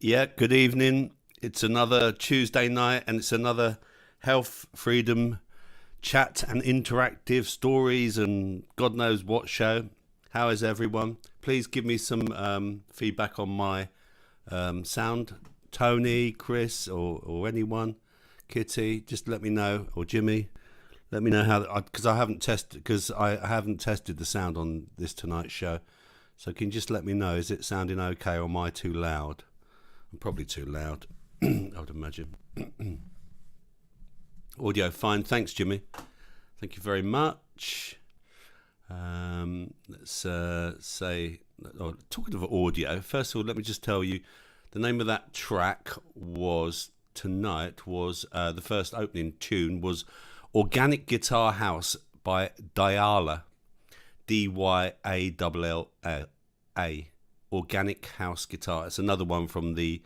Yeah, good evening. It's another Tuesday night and it's another Health Freedom chat and interactive stories and God knows what show. How is everyone? Please give me some feedback on my sound. Tony, Chris, or anyone. Kitty, just let me know, or Jimmy. Let me know how, because I haven't tested the sound on this tonight's show. So can you just let me know, is it sounding okay or am I too loud? I'm probably too loud, I would imagine. Audio fine, thanks Jimmy. Thank you very much. Let's say, talking of audio, first of all, let me just tell you, the name of that track was the first opening tune was Organic Guitar House by Diala, D-Y-A-L-L-A, Organic House Guitar. It's another one from the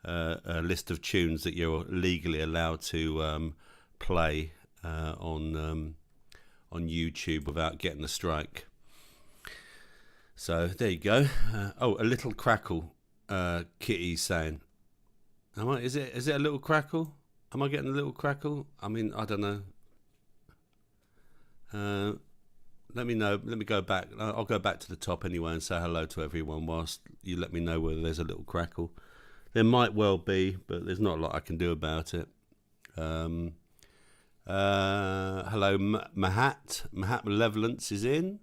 list of tunes that you're legally allowed to play on YouTube without getting a strike. So there you go. A little crackle, Kitty's saying. Is it a little crackle? Am I getting a little crackle? I mean, I don't know. Let me know. Let me go back. I'll go back to the top anyway and say hello to everyone whilst you let me know whether there's a little crackle. There might well be, but there's not a lot I can do about it. Hello, Mahat. Mahat Malevolence is in.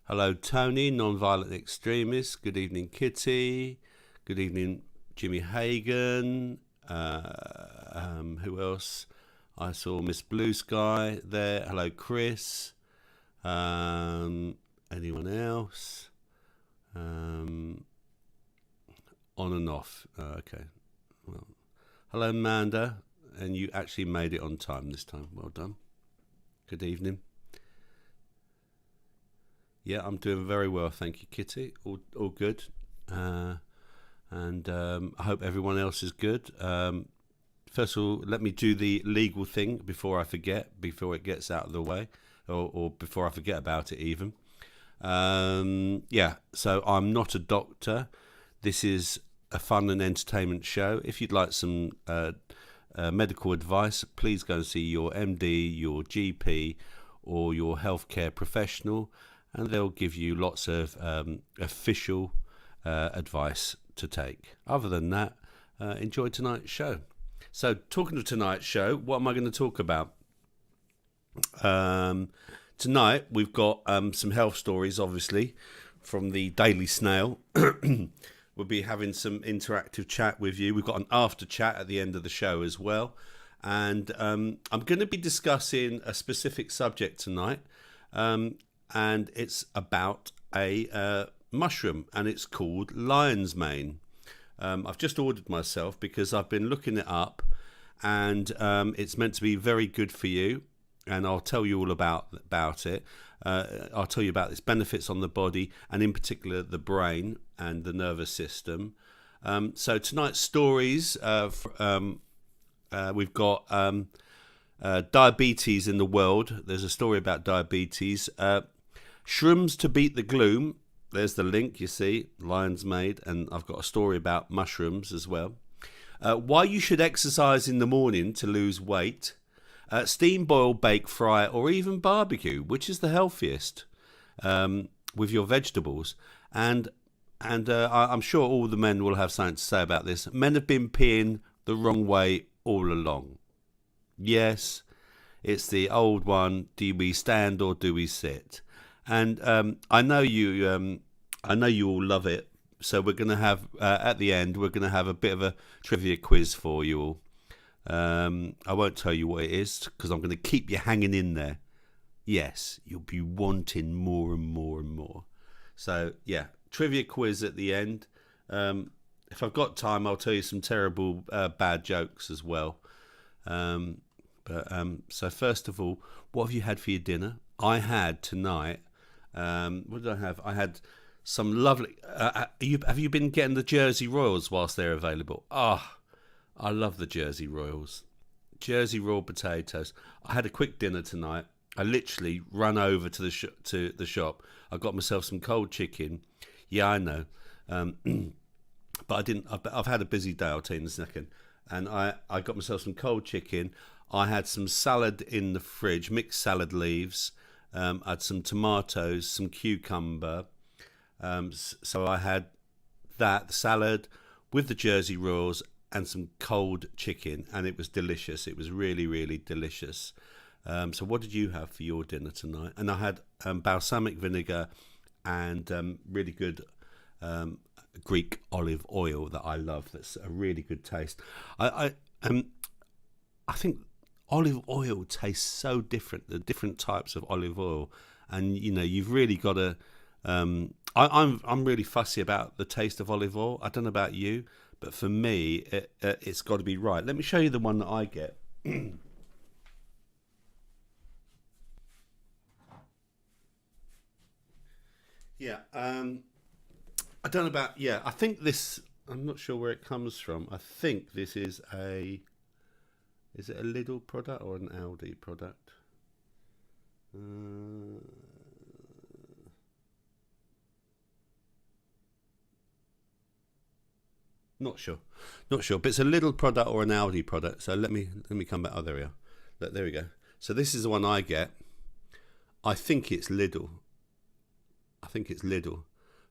Hello, Tony, Non-Violent Extremist. Good evening, Kitty. Good evening, Jimmy Hagan. Who else? I saw Miss Blue Sky there. Hello, Chris. Anyone else? On and off. Okay. Well, hello, Amanda. And you actually made it on time this time. Well done. Good evening. Yeah, I'm doing very well. Thank you, Kitty. All good. And I hope everyone else is good. First of all, let me do the legal thing before I forget, before it gets out of the way, or before I forget about it even. So I'm not a doctor. This is a fun and entertainment show. If you'd like some medical advice, please go and see your MD, your GP, or your healthcare professional, and they'll give you lots of official advice to take. Other than that, enjoy tonight's show. So, talking of tonight's show, what am I going to talk about? Tonight, we've got some health stories, obviously, from the Daily Snail. We'll be having some interactive chat with you. We've got an after chat at the end of the show as well. And I'm going to be discussing a specific subject tonight. And it's about a mushroom, and it's called lion's mane. I've just ordered myself because I've been looking it up, and it's meant to be very good for you, and I'll tell you all about it. I'll tell you about its benefits on the body, and in particular the brain and the nervous system. So tonight's stories, we've got diabetes in the world. There's a story about diabetes. Shrooms to beat the gloom. There's the link, you see, lion's mane, and I've got a story about mushrooms as well. Why you should exercise in the morning to lose weight. Steam, boil, bake, fry, or even barbecue, which is the healthiest with your vegetables. And I'm sure all the men will have something to say about this. Men have been peeing the wrong way all along. Yes, it's the old one. Do we stand or do we sit? And I know you all love it. So we're going to have, at the end, we're going to have a bit of a trivia quiz for you all. I won't tell you what it is because I'm going to keep you hanging in there. Yes, you'll be wanting more and more and more. So, yeah, trivia quiz at the end. If I've got time, I'll tell you some terrible bad jokes as well. So first of all, what have you had for your dinner? I had tonight, what did I have? I had some lovely, have you been getting the Jersey Royals whilst they're available? I love the Jersey Royals. Jersey Royal potatoes. I had a quick dinner tonight. I literally ran over to the shop. I got myself some cold chicken. Yeah, I know. but I didn't. I've had a busy day. I'll tell you in a second. And I got myself some cold chicken. I had some salad in the fridge, mixed salad leaves. I had some tomatoes, some cucumber. So I had that salad with the Jersey rolls and some cold chicken, and it was delicious. It was really, really delicious. So what did you have for your dinner tonight? And I had balsamic vinegar and really good Greek olive oil that I love. That's a really good taste. I think olive oil tastes so different. The different types of olive oil, and you've really got to. I'm really fussy about the taste of olive oil. I don't know about you, but for me, it's got to be right. Let me show you the one that I get. Yeah, I don't know about. Yeah, I think this. I'm not sure where it comes from. I think this is a. Is it a Lidl product or an Aldi product? Not sure, not sure. But it's a Lidl product or an Aldi product. So let me come back. Oh, there we are. Look, there we go. So this is the one I get. I think it's Lidl. I think it's Lidl,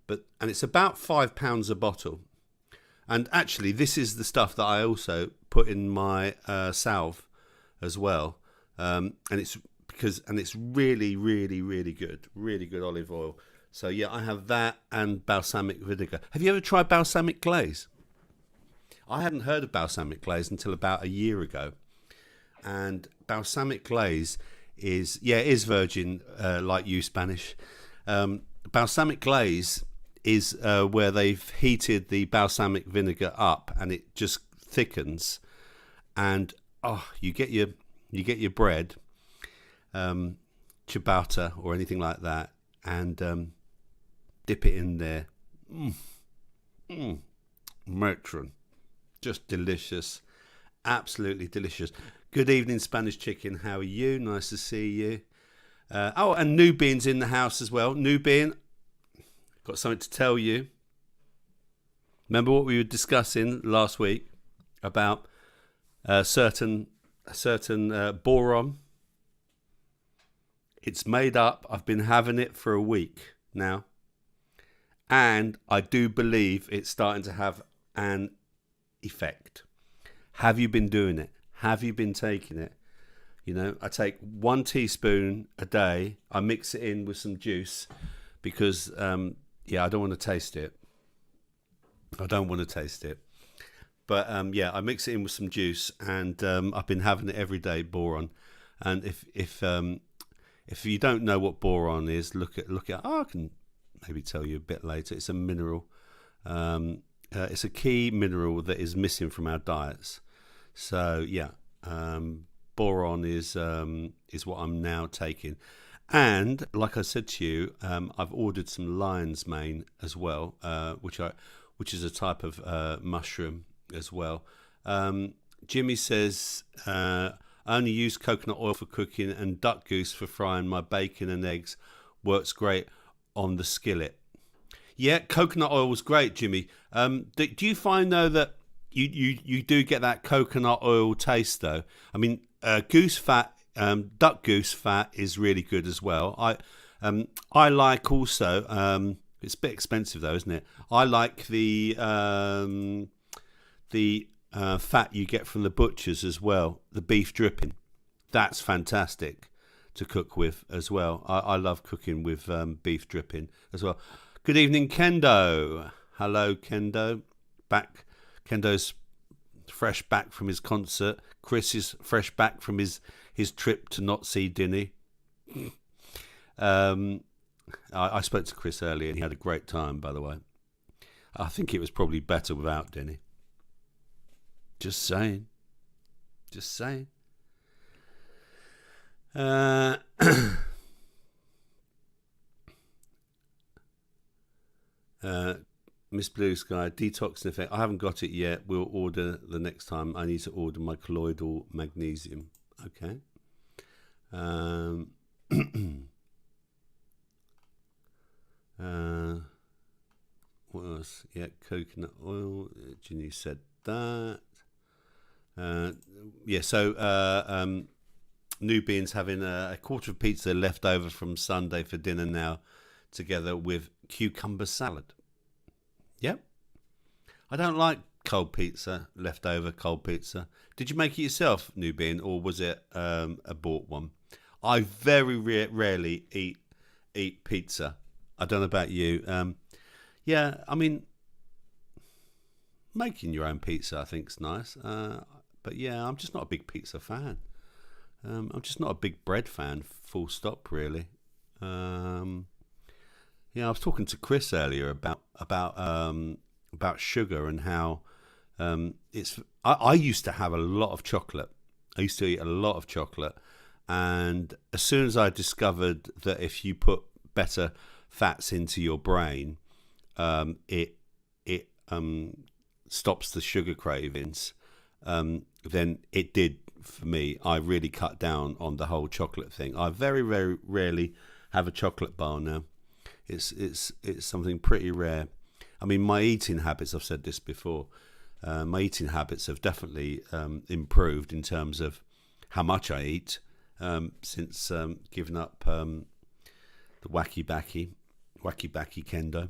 and it's about £5 a bottle. And actually, this is the stuff that I also put in my salve as well. And it's really, really, really good olive oil. So yeah, I have that and balsamic vinegar. Have you ever tried balsamic glaze? I hadn't heard of balsamic glaze until about a year ago. And balsamic glaze is virgin, like you, Spanish. Balsamic glaze is where they've heated the balsamic vinegar up and it just thickens, and you get your bread, ciabatta or anything like that, and dip it in there. Matron, just delicious, absolutely delicious. Good evening, Spanish Chicken. How are you? Nice to see you. And Nubian's in the house as well. Nubian, got something to tell you. Remember what we were discussing last week about a certain boron? It's made up. I've been having it for a week now, and I do believe it's starting to have an effect. Have you been doing it? Have you been taking it? I take 1 teaspoon a day. I mix it in with some juice because, I don't want to taste it. But, I mix it in with some juice, and I've been having it every day, boron. And if you don't know what boron is, look at. I can maybe tell you a bit later. It's a mineral. It's a key mineral that is missing from our diets. So, boron is what I'm now taking, and like I said to you, I've ordered some lion's mane as well, which is a type of mushroom as well. Jimmy says I only use coconut oil for cooking and duck goose for frying my bacon and eggs. Works great on the skillet. Yeah, coconut oil was great, Jimmy. Do you find though that you do get that coconut oil taste though? I mean, goose fat, duck goose fat is really good as well. I like also. It's a bit expensive though, isn't it? I like the fat you get from the butchers as well. The beef dripping, that's fantastic to cook with as well. I love cooking with beef dripping as well. Good evening, Kendo. Hello, Kendo. Back. Kendo's fresh back from his concert. Chris is fresh back from his trip to not see Dinny. I spoke to Chris earlier and he had a great time, by the way. I think it was probably better without Dinny. Just saying. Miss Blue Sky, detox effect. I haven't got it yet. We'll order the next time. I need to order my colloidal magnesium. Okay. What was. Yeah, coconut oil. Ginny said that. Nubian's having a quarter of pizza left over from Sunday for dinner now, together with cucumber salad. Yep. I don't like cold pizza, leftover cold pizza. Did you make it yourself, Nubian, or was it a bought one? I very rarely eat pizza. I don't know about you. Yeah, I mean, making your own pizza I think's nice. But yeah, I'm just not a big pizza fan. I'm just not a big bread fan, full stop, really. I was talking to Chris earlier about sugar and how it's. I used to have a lot of chocolate. I used to eat a lot of chocolate, and as soon as I discovered that if you put better fats into your brain, it stops the sugar cravings. Then it did for me. I really cut down on the whole chocolate thing. I very, very rarely have a chocolate bar now. It's something pretty rare. I mean, my eating habits, I've said this before, my eating habits have definitely improved in terms of how much I eat since giving up the wacky backy kendo.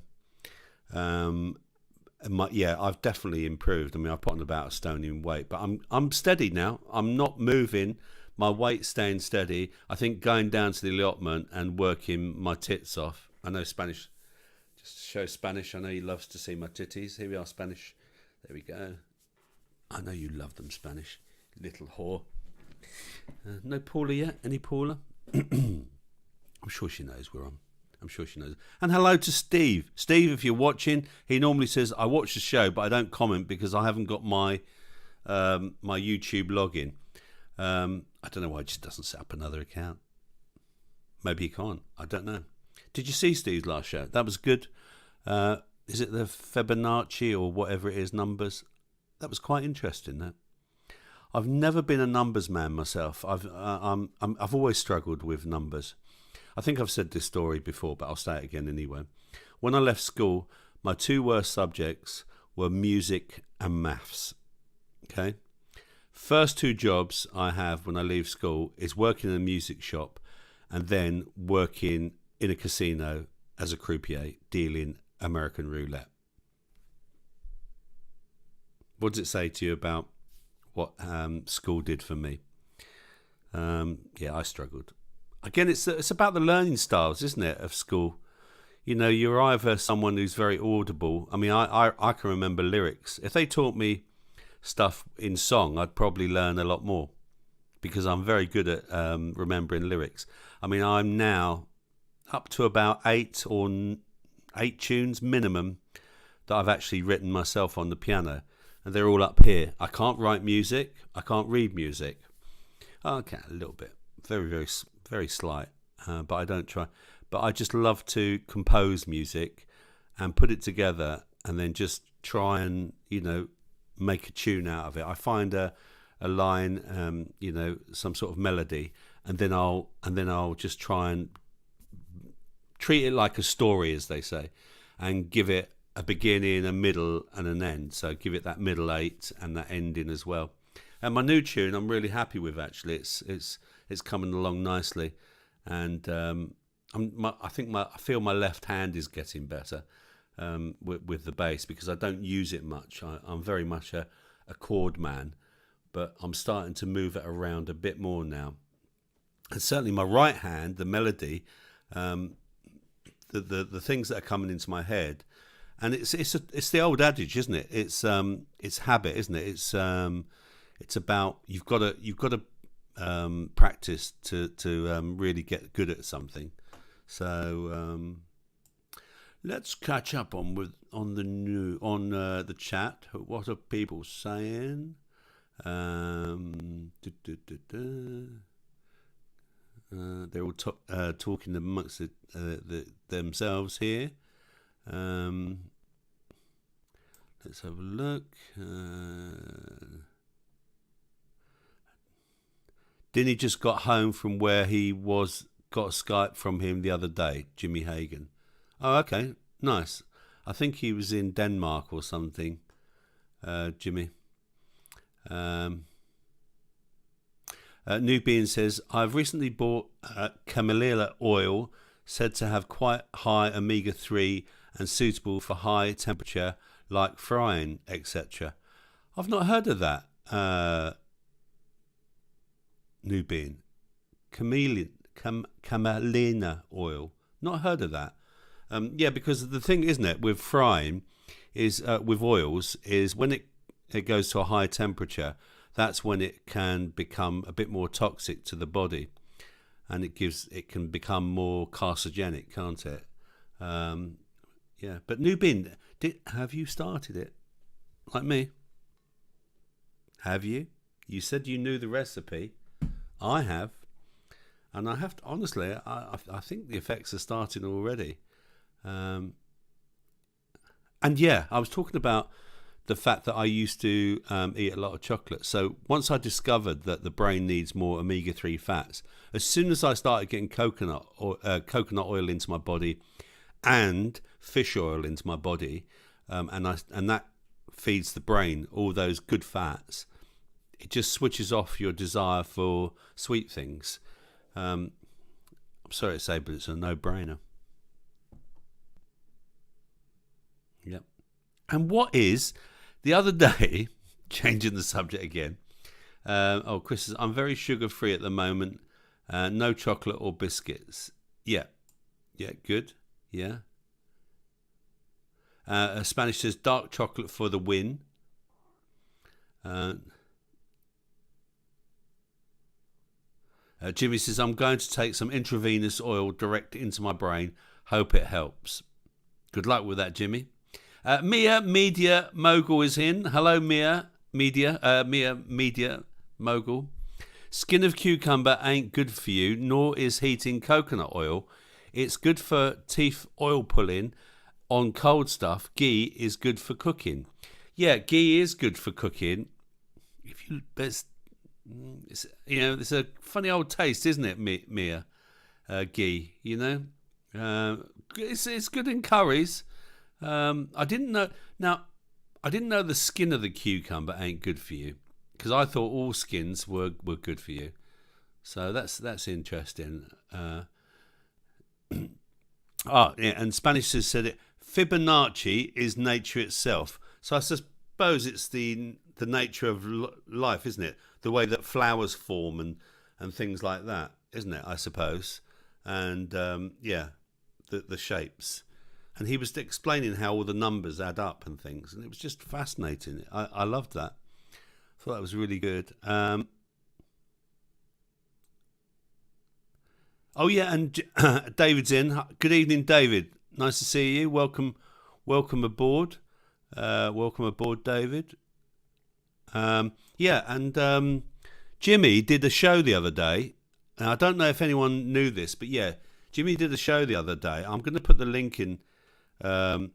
I've definitely improved. I mean, I've put on about a stone in weight, but I'm steady now. I'm not moving. My weight's staying steady. I think going down to the allotment and working my tits off. I know Spanish. Just to show Spanish. I know he loves to see my titties. Here we are, Spanish. There we go. I know you love them, Spanish. Little whore. No Paula yet? Any Paula? I'm sure she knows we're on. I'm sure she knows. And hello to Steve. Steve, if you're watching, he normally says, I watch the show, but I don't comment because I haven't got my my YouTube login. I don't know why he just doesn't set up another account. Maybe he can't. I don't know. Did you see Steve's last show? That was good. Is it the Fibonacci or whatever it is, numbers? That was quite interesting, that. I've never been a numbers man myself. I've always struggled with numbers. I think I've said this story before, but I'll say it again anyway. When I left school, my two worst subjects were music and maths. Okay? First two jobs I have when I leave school is working in a music shop and then working in a casino as a croupier dealing American roulette. What does it say to you about what school did for me? I struggled. Again, it's about the learning styles, isn't it, of school? You know, you're either someone who's very audible. I mean, I can remember lyrics. If they taught me stuff in song, I'd probably learn a lot more because I'm very good at remembering lyrics. I mean, I'm now up to about eight tunes minimum that I've actually written myself on the piano, and they're all up here. I can't write music. I can't read music. Okay, a little bit, very, very, very slight, but I don't try. But I just love to compose music and put it together, and then just try and make a tune out of it. I find a line, some sort of melody, and then I'll just try and treat it like a story, as they say, and give it a beginning, a middle, and an end. So give it that middle eight and that ending as well. And my new tune, I'm really happy with. Actually, it's coming along nicely, and I feel my left hand is getting better with the bass because I don't use it much. I'm very much a chord man, but I'm starting to move it around a bit more now. And certainly my right hand, the melody, the things that are coming into my head, and it's the old adage, isn't it? It's habit, isn't it? It's about you've got to practice to really get good at something. So let's catch up on the chat. What are people saying? They're all talking amongst themselves here. Let's have a look. Dinny just got home from where he was. Got a Skype from him the other day, Jimmy Hagan. Oh, okay, nice. I think he was in Denmark or something, Jimmy. Nubian says, I've recently bought camellia oil, said to have quite high omega-3 and suitable for high temperature like frying, etc. I've not heard of that, Nubian. Camellia oil. Not heard of that. Yeah, because the thing, isn't it, with frying, is with oils, is when it goes to a high temperature, that's when it can become a bit more toxic to the body, and it can become more carcinogenic, can't it? Yeah, but Nubin, have you started it like me? Have you? You said you knew the recipe. I have, and I have to, honestly, I think the effects are starting already. And yeah, I was talking about the fact that I used to eat a lot of chocolate. So once I discovered that the brain needs more omega-3 fats, as soon as I started getting coconut oil into my body and fish oil into my body, and that feeds the brain all those good fats, it just switches off your desire for sweet things. I'm sorry to say, but it's a no-brainer. Yep. And what is... The other day, changing the subject again, Chris says, I'm very sugar-free at the moment, no chocolate or biscuits. Yeah, good, yeah. Spanish says, dark chocolate for the win. Jimmy says, I'm going to take some intravenous oil direct into my brain. Hope it helps. Good luck with that, Jimmy. Mia Media Mogul is in. Hello, Mia Media Mogul. Skin of cucumber ain't good for you, nor is heating coconut oil. It's good for teeth oil pulling on cold stuff. Ghee is good for cooking. Yeah, ghee is good for cooking. It's a funny old taste, isn't it, Mia? Ghee, it's good in curries. I didn't know the skin of the cucumber ain't good for you, because I thought all skins were good for you. So that's interesting. And Spanish has said it. Fibonacci is nature itself. So I suppose it's the nature of life, isn't it? The way that flowers form and things like that, isn't it? I suppose. And the shapes. And he was explaining how all the numbers add up and things, and it was just fascinating. I loved that. I thought that was really good. And David's in. Good evening, David. Nice to see you. Welcome aboard. Welcome aboard, David. Jimmy did a show the other day. And I don't know if anyone knew this, but yeah, Jimmy did a show the other day. I'm going to put the link in. Let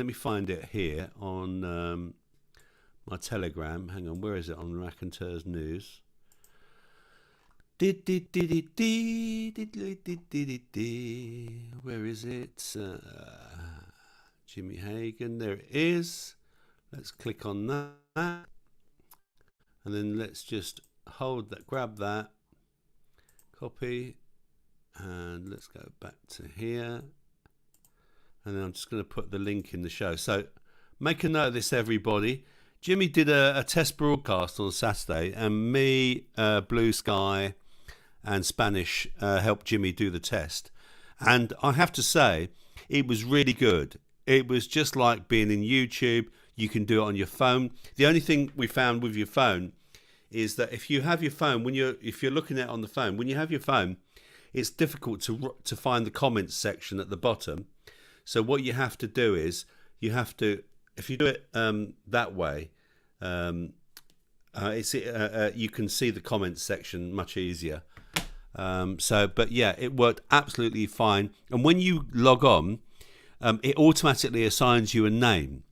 me find it here on my Telegram. Hang on, where is it? On Raconteurs News. Where is it? Jimmy Hagan. There it is. Let's click on that, and then let's just hold that, grab that, copy, and let's go back to here. And then I'm just going to put the link in the show. So make a note of this, everybody. Jimmy did a test broadcast on Saturday, and me, Blue Sky, and Spanish helped Jimmy do the test. And I have to say, it was really good. It was just like being in YouTube. You can do it on your phone. The only thing we found with your phone is that if you have your phone, if you're looking at it on the phone, when you have your phone, it's difficult to find the comments section at the bottom. So what you have to do is if you do it that way, you can see the comments section much easier. But yeah, it worked absolutely fine. And when you log on, it automatically assigns you a name.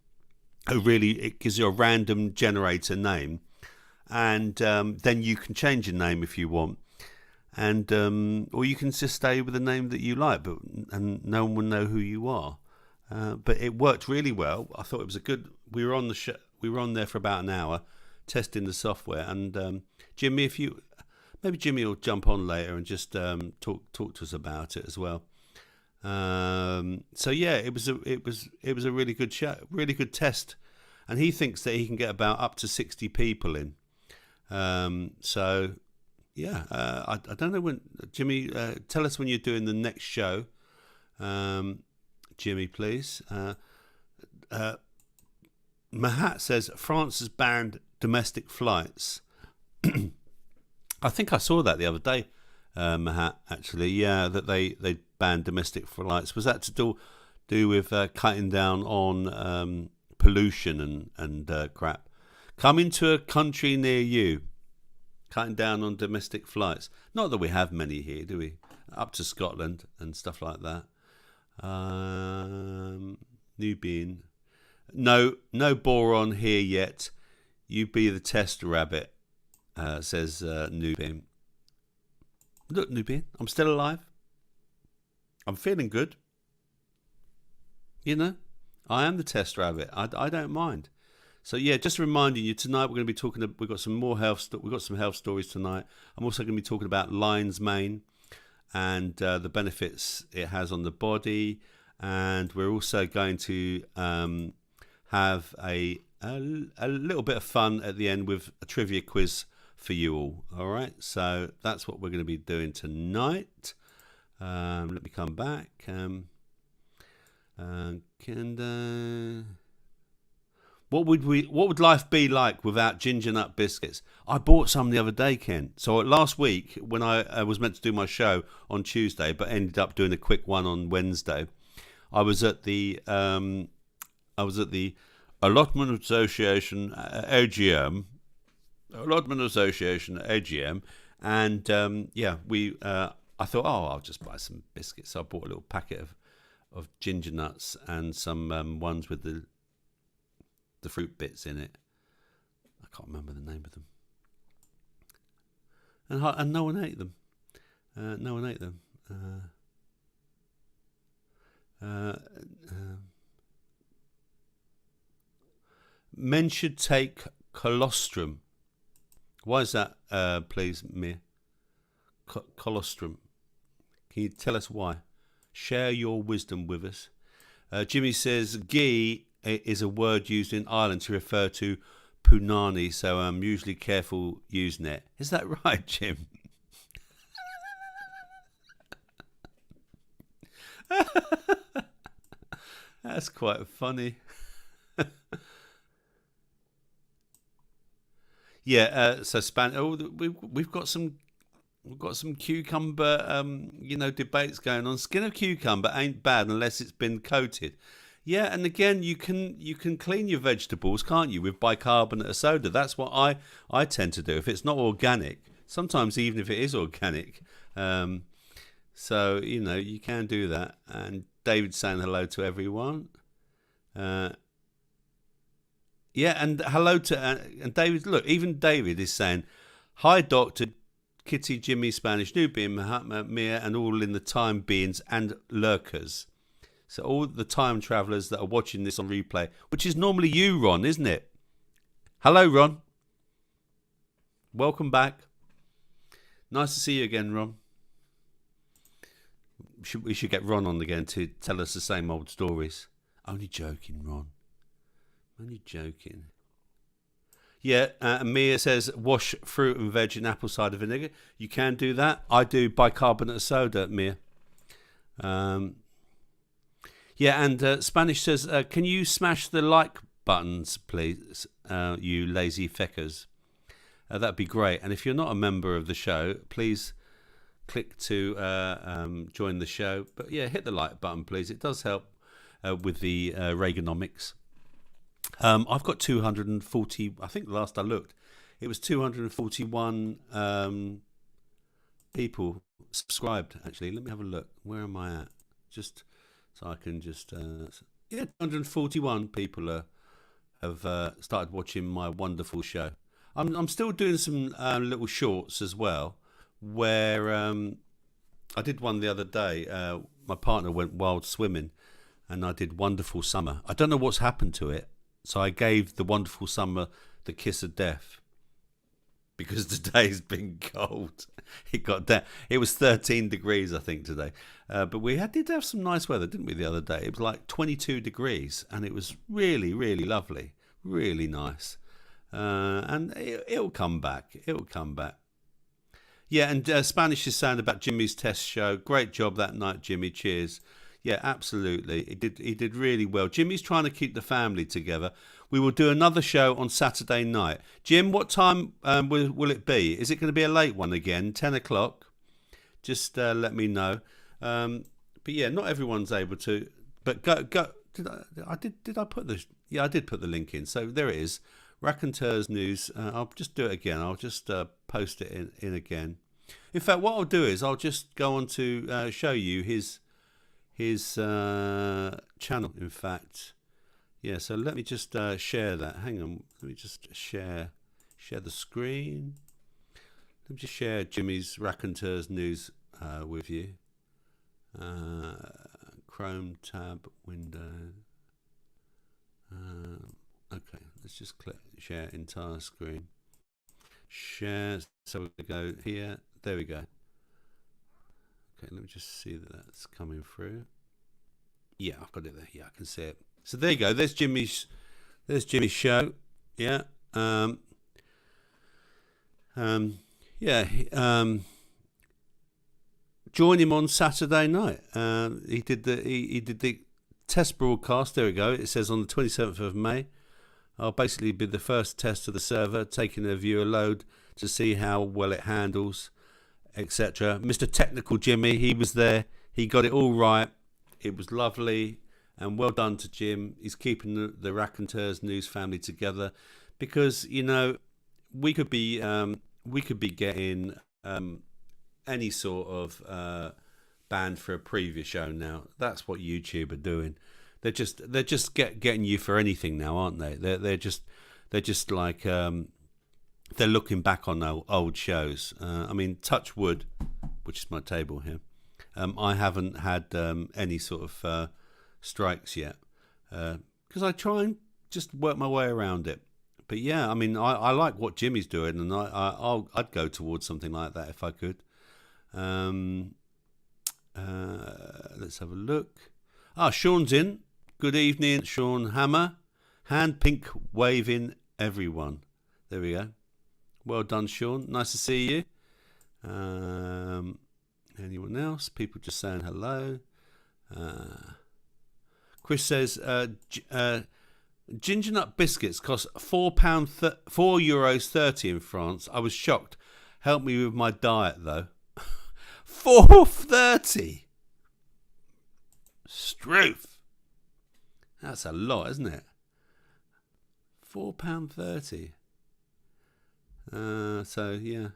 It gives you a random generator name, and then you can change your name if you want. And or you can just stay with the name that you like, and no one will know who you are. but it worked really well. I thought it was a good. We were on the we were on there for about an hour, testing the software. And Jimmy, if you maybe Jimmy will jump on later and just talk to us about it as well. So yeah, it was a really good show, really good test, and he thinks that he can get about up to 60 people in. So yeah, I don't know when. Jimmy, tell us when you're doing the next show. Jimmy, please. Mahat says France has banned domestic flights. I think I saw that the other day, Mahat, actually. Yeah, that they banned domestic flights. Was that to do with cutting down on pollution and crap? Coming to a country near you, cutting down on domestic flights. Not that we have many here, do we? Up to Scotland and stuff like that. Nubian. No boron here yet. You be the test rabbit, says Nubian. Look, Nubian, I'm still alive. I'm feeling good. You know, I am the test rabbit. I don't mind. So yeah, just reminding you, tonight we're going to be talking. We've got some more health. We've got some health stories tonight. I'm also going to be talking about lion's mane and the benefits it has on the body, and we're also going to have a little bit of fun at the end with a trivia quiz for you all. All right, so that's what we're going to be doing tonight. Let me come back. What would life be like without ginger nut biscuits? I bought some the other day, Ken. So last week, when I was meant to do my show on Tuesday, but ended up doing a quick one on Wednesday, I was at the Allotment Association AGM. And I thought, I'll just buy some biscuits. So I bought a little packet of ginger nuts and some ones with the fruit bits in it. I can't remember the name of them. And no one ate them. No one ate them. Men should take colostrum. Why is that, please, Mia? Colostrum. Can you tell us why? Share your wisdom with us. Jimmy says ghee is a word used in Ireland to refer to punani, so I'm usually careful using it. Is that right, Jim? That's quite funny. Yeah, so we've got some cucumber debates going on. Skin of cucumber ain't bad unless it's been coated. Yeah, and again, you can clean your vegetables, can't you, with bicarbonate of soda? That's what I tend to do if it's not organic. Sometimes even if it is organic. So, you can do that. And David's saying hello to everyone. Yeah, and hello to... and David, look, even David is saying, hi, Dr. Kitty, Jimmy, Spanish, Nubian, Mahatma, Mia, and all in the time beings and lurkers. So all the time travellers that are watching this on replay, which is normally you, Ron, isn't it? Hello, Ron. Welcome back. Nice to see you again, Ron. We should get Ron on again to tell us the same old stories. Only joking, Ron. Only joking. Yeah, Mia says wash fruit and veg in apple cider vinegar. You can do that. I do bicarbonate of soda, Mia. Yeah, and Spanish says, can you smash the like buttons, please, you lazy feckers? That'd be great. And if you're not a member of the show, please click to join the show. But yeah, hit the like button, please. It does help with the Reaganomics. I've got 240, I think the last I looked, it was 241 people subscribed, actually. Let me have a look. Where am I at? Just... So I can just, 241 people have started watching my wonderful show. I'm still doing some little shorts as well, where I did one the other day. My partner went wild swimming, and I did Wonderful Summer. I don't know what's happened to it, so I gave the Wonderful Summer the kiss of death because today's been cold. It got down. It was 13 degrees, I think, today. But we did have some nice weather, didn't we, the other day? It was like 22 degrees, and it was really, really lovely, really nice. And it'll come back. It'll come back. Yeah, and Spanish is saying about Jimmy's test show. Great job that night, Jimmy. Cheers. Yeah, absolutely. He did really well. Jimmy's trying to keep the family together. We will do another show on Saturday night. Jim, what time will it be? Is it going to be a late one again? 10 o'clock? Just let me know. But yeah, not everyone's able to. But go. Did I put the? Yeah, I did put the link in. So there it is. Raconteurs News. I'll just do it again. I'll just post it in again. In fact, what I'll do is I'll just go on to show you his channel. In fact, yeah. So let me just share that. Hang on. Let me just share the screen. Let me just share Jimmy's Raconteurs News with you. Chrome tab window. Okay, let's just click share entire screen. Share. So we go here. There we go. Okay, let me just see that that's coming through. Yeah, I've got it there. Yeah, I can see it. So there you go. There's Jimmy's show. Yeah. Join him on Saturday night. He did the test broadcast. There we go. It says on the 27th of May. I'll basically be the first test of the server, taking a viewer load to see how well it handles, etc. Mr. Technical Jimmy, he was there. He got it all right. It was lovely, and well done to Jim. He's keeping the Raconteurs News family together, because we could be getting any sort of banned for a previous show now. That's what YouTube are doing. They're just getting you for anything now, aren't they? They're just like they're looking back on old shows. I mean, touch wood, which is my table here. I haven't had any sort of strikes yet, because I try and just work my way around it. But yeah, I mean, I like what Jimmy's doing, and I'd go towards something like that if I could. Let's have a look. Sean's in. Good evening, Sean Hammer. Hand pink waving everyone. There we go. Well done, Sean. Nice to see you. Anyone else? People just saying hello. Chris says ginger nut biscuits cost €4.30 in France. I was shocked. Help me with my diet though. $4.30. Struth. That's a lot, isn't it? £4.30. So yeah.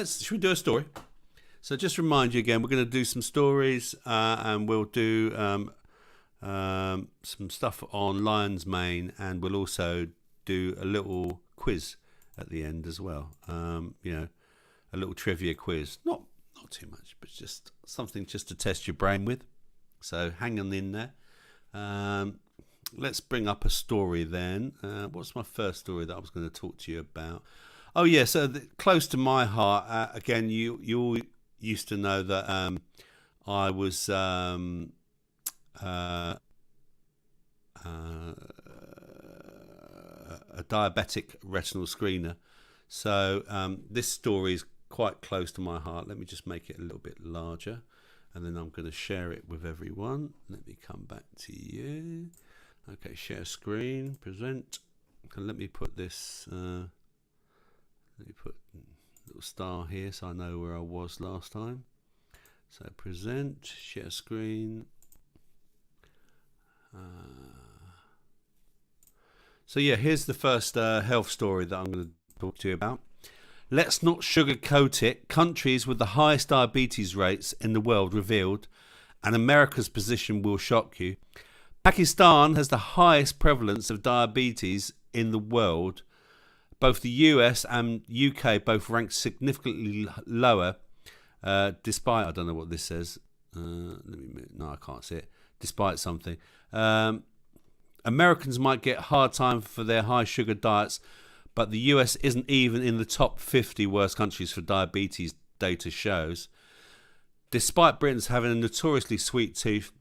Should we do a story? So just remind you again, we're going to do some stories, and we'll do some stuff on Lion's Mane, and we'll also do a little quiz at the end as well. A little trivia quiz. Not too much, but just something just to test your brain with. So hang on in there. Let's bring up a story then. What's my first story that I was going to talk to you about? Oh yeah, so close to my heart. Again, you all used to know that I was a diabetic retinal screener. So this story is quite close to my heart. Let me just make it a little bit larger, and then I'm going to share it with everyone. Let me come back to you. Okay, share screen, present. And let me put this, let me put a little star here so I know where I was last time. So present, share screen. So yeah, here's the first health story that I'm going to talk to you about. Let's not sugarcoat it. Countries with the highest diabetes rates in the world revealed, and America's position will shock you. Pakistan has the highest prevalence of diabetes in the world. Both the US and UK both rank significantly lower, despite, I don't know what this says, No, I can't see it. Despite something. Americans might get hard time for their high sugar diets, but the US isn't even in the top 50 worst countries for diabetes, data shows. Despite Britain's having a notoriously sweet tooth,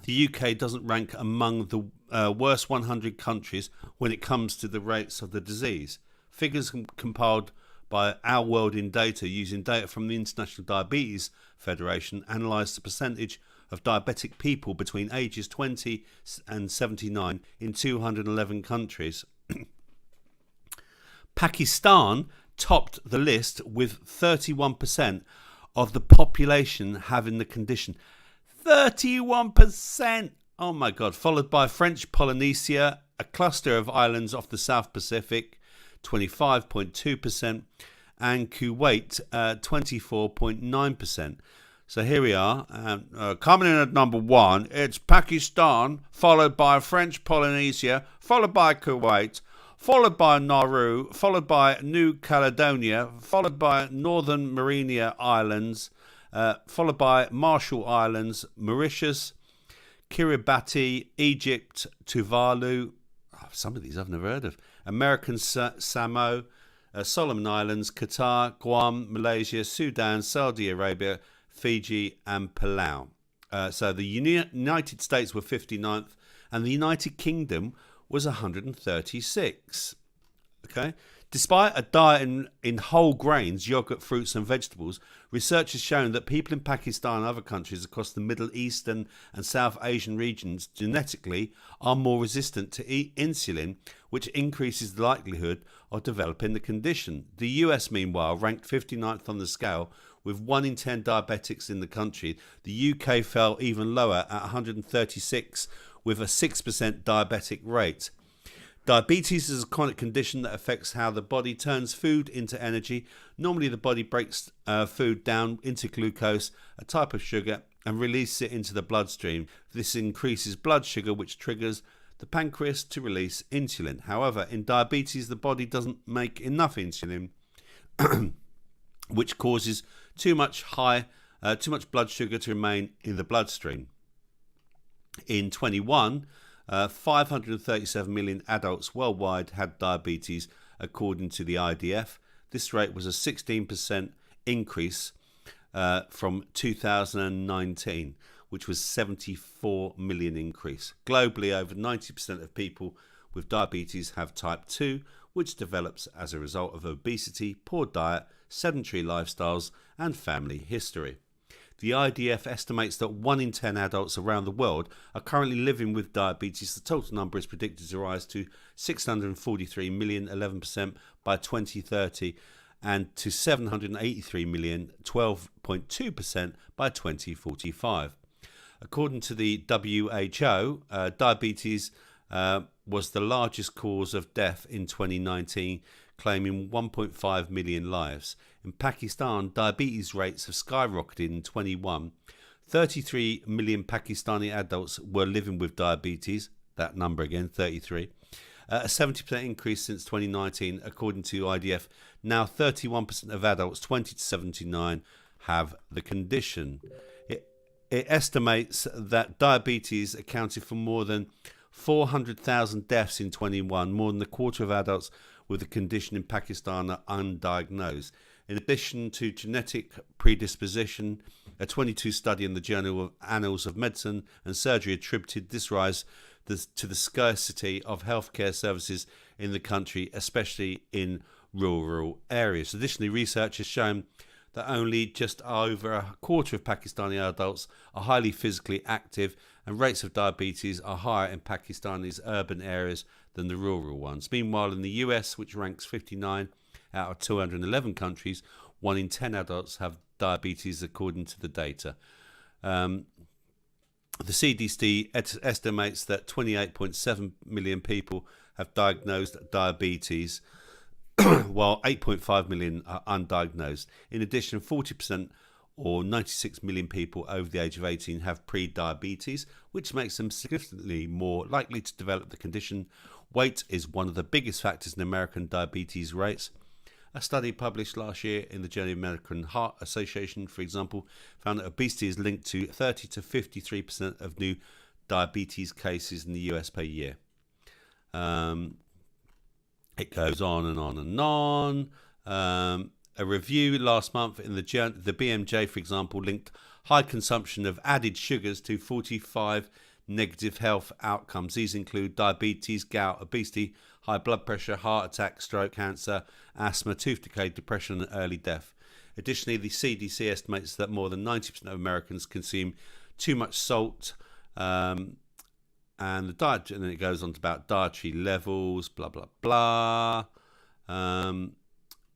the UK doesn't rank among the worst 100 countries when it comes to the rates of the disease. Figures compiled by Our World in Data, using data from the International Diabetes Federation, analysed the percentage of diabetic people between ages 20 and 79 in 211 countries. Pakistan topped the list with 31% of the population having the condition. 31%! Oh my God. Followed by French Polynesia, a cluster of islands off the South Pacific, 25.2%, and Kuwait, 24.9%. So here we are. Coming in at number 1, it's Pakistan, followed by French Polynesia, followed by Kuwait, followed by Nauru, followed by New Caledonia, followed by Northern Mariana Islands, followed by Marshall Islands, Mauritius, Kiribati, Egypt, Tuvalu. Some of these I've never heard of. American Samoa, Solomon Islands, Qatar, Guam, Malaysia, Sudan, Saudi Arabia, Fiji and Palau. So the United States were 59th and the United Kingdom was 136. Okay. Despite a diet in whole grains, yogurt, fruits and vegetables, research has shown that people in Pakistan and other countries across the Middle Eastern and South Asian regions genetically are more resistant to insulin, which increases the likelihood of developing the condition. The US, meanwhile, ranked 59th on the scale with 1 in 10 diabetics in the country. The UK fell even lower at 136 with a 6% diabetic rate. Diabetes is a chronic condition that affects how the body turns food into energy. Normally the body breaks food down into glucose, a type of sugar, and releases it into the bloodstream. This increases blood sugar, which triggers the pancreas to release insulin. However, in diabetes, the body doesn't make enough insulin, which causes too much blood sugar to remain in the bloodstream. In 21, 537 million adults worldwide had diabetes, according to the IDF. This rate was a 16% increase from 2019, which was 74 million increase. Globally, over 90% of people with diabetes have type 2, which develops as a result of obesity, poor diet, sedentary lifestyles, and family history. The IDF estimates that 1 in 10 adults around the world are currently living with diabetes. The total number is predicted to rise to 643 million, 11% by 2030, and to 783 million, 12.2% by 2045. According to the WHO, diabetes was the largest cause of death in 2019, claiming 1.5 million lives. In Pakistan, diabetes rates have skyrocketed in 21. 33 million Pakistani adults were living with diabetes. That number again, 33. A 70% increase since 2019, according to IDF. Now 31% of adults 20 to 79 have the condition. It estimates that diabetes accounted for more than 400,000 deaths in 21. More than a quarter of adults with the condition in Pakistan are undiagnosed. In addition to genetic predisposition, a 22 study in the Journal of Annals of Medicine and Surgery attributed this rise to the scarcity of healthcare services in the country, especially in rural areas. Additionally, research has shown that only just over a quarter of Pakistani adults are highly physically active, and rates of diabetes are higher in Pakistani's urban areas than the rural ones. Meanwhile, in the US, which ranks 59 out of 211 countries, 1 in 10 adults have diabetes, according to the data. The CDC estimates that 28.7 million people have diagnosed diabetes, while 8.5 million are undiagnosed. In addition, 40% or 96 million people over the age of 18 have pre-diabetes, which makes them significantly more likely to develop the condition. Weight is one of the biggest factors in American diabetes rates. A study published last year in the Journal of American Heart Association, for example, found that obesity is linked to 30 to 53% of new diabetes cases in the US per year. It goes on and on and on. A review last month in the BMJ, for example, linked high consumption of added sugars to 45 negative health outcomes. These include diabetes, gout, obesity, high blood pressure, heart attack, stroke, cancer, asthma, tooth decay, depression, and early death. Additionally, the CDC estimates that more than 90% of Americans consume too much salt, and the diet, and then it goes on to about dietary levels, blah blah blah.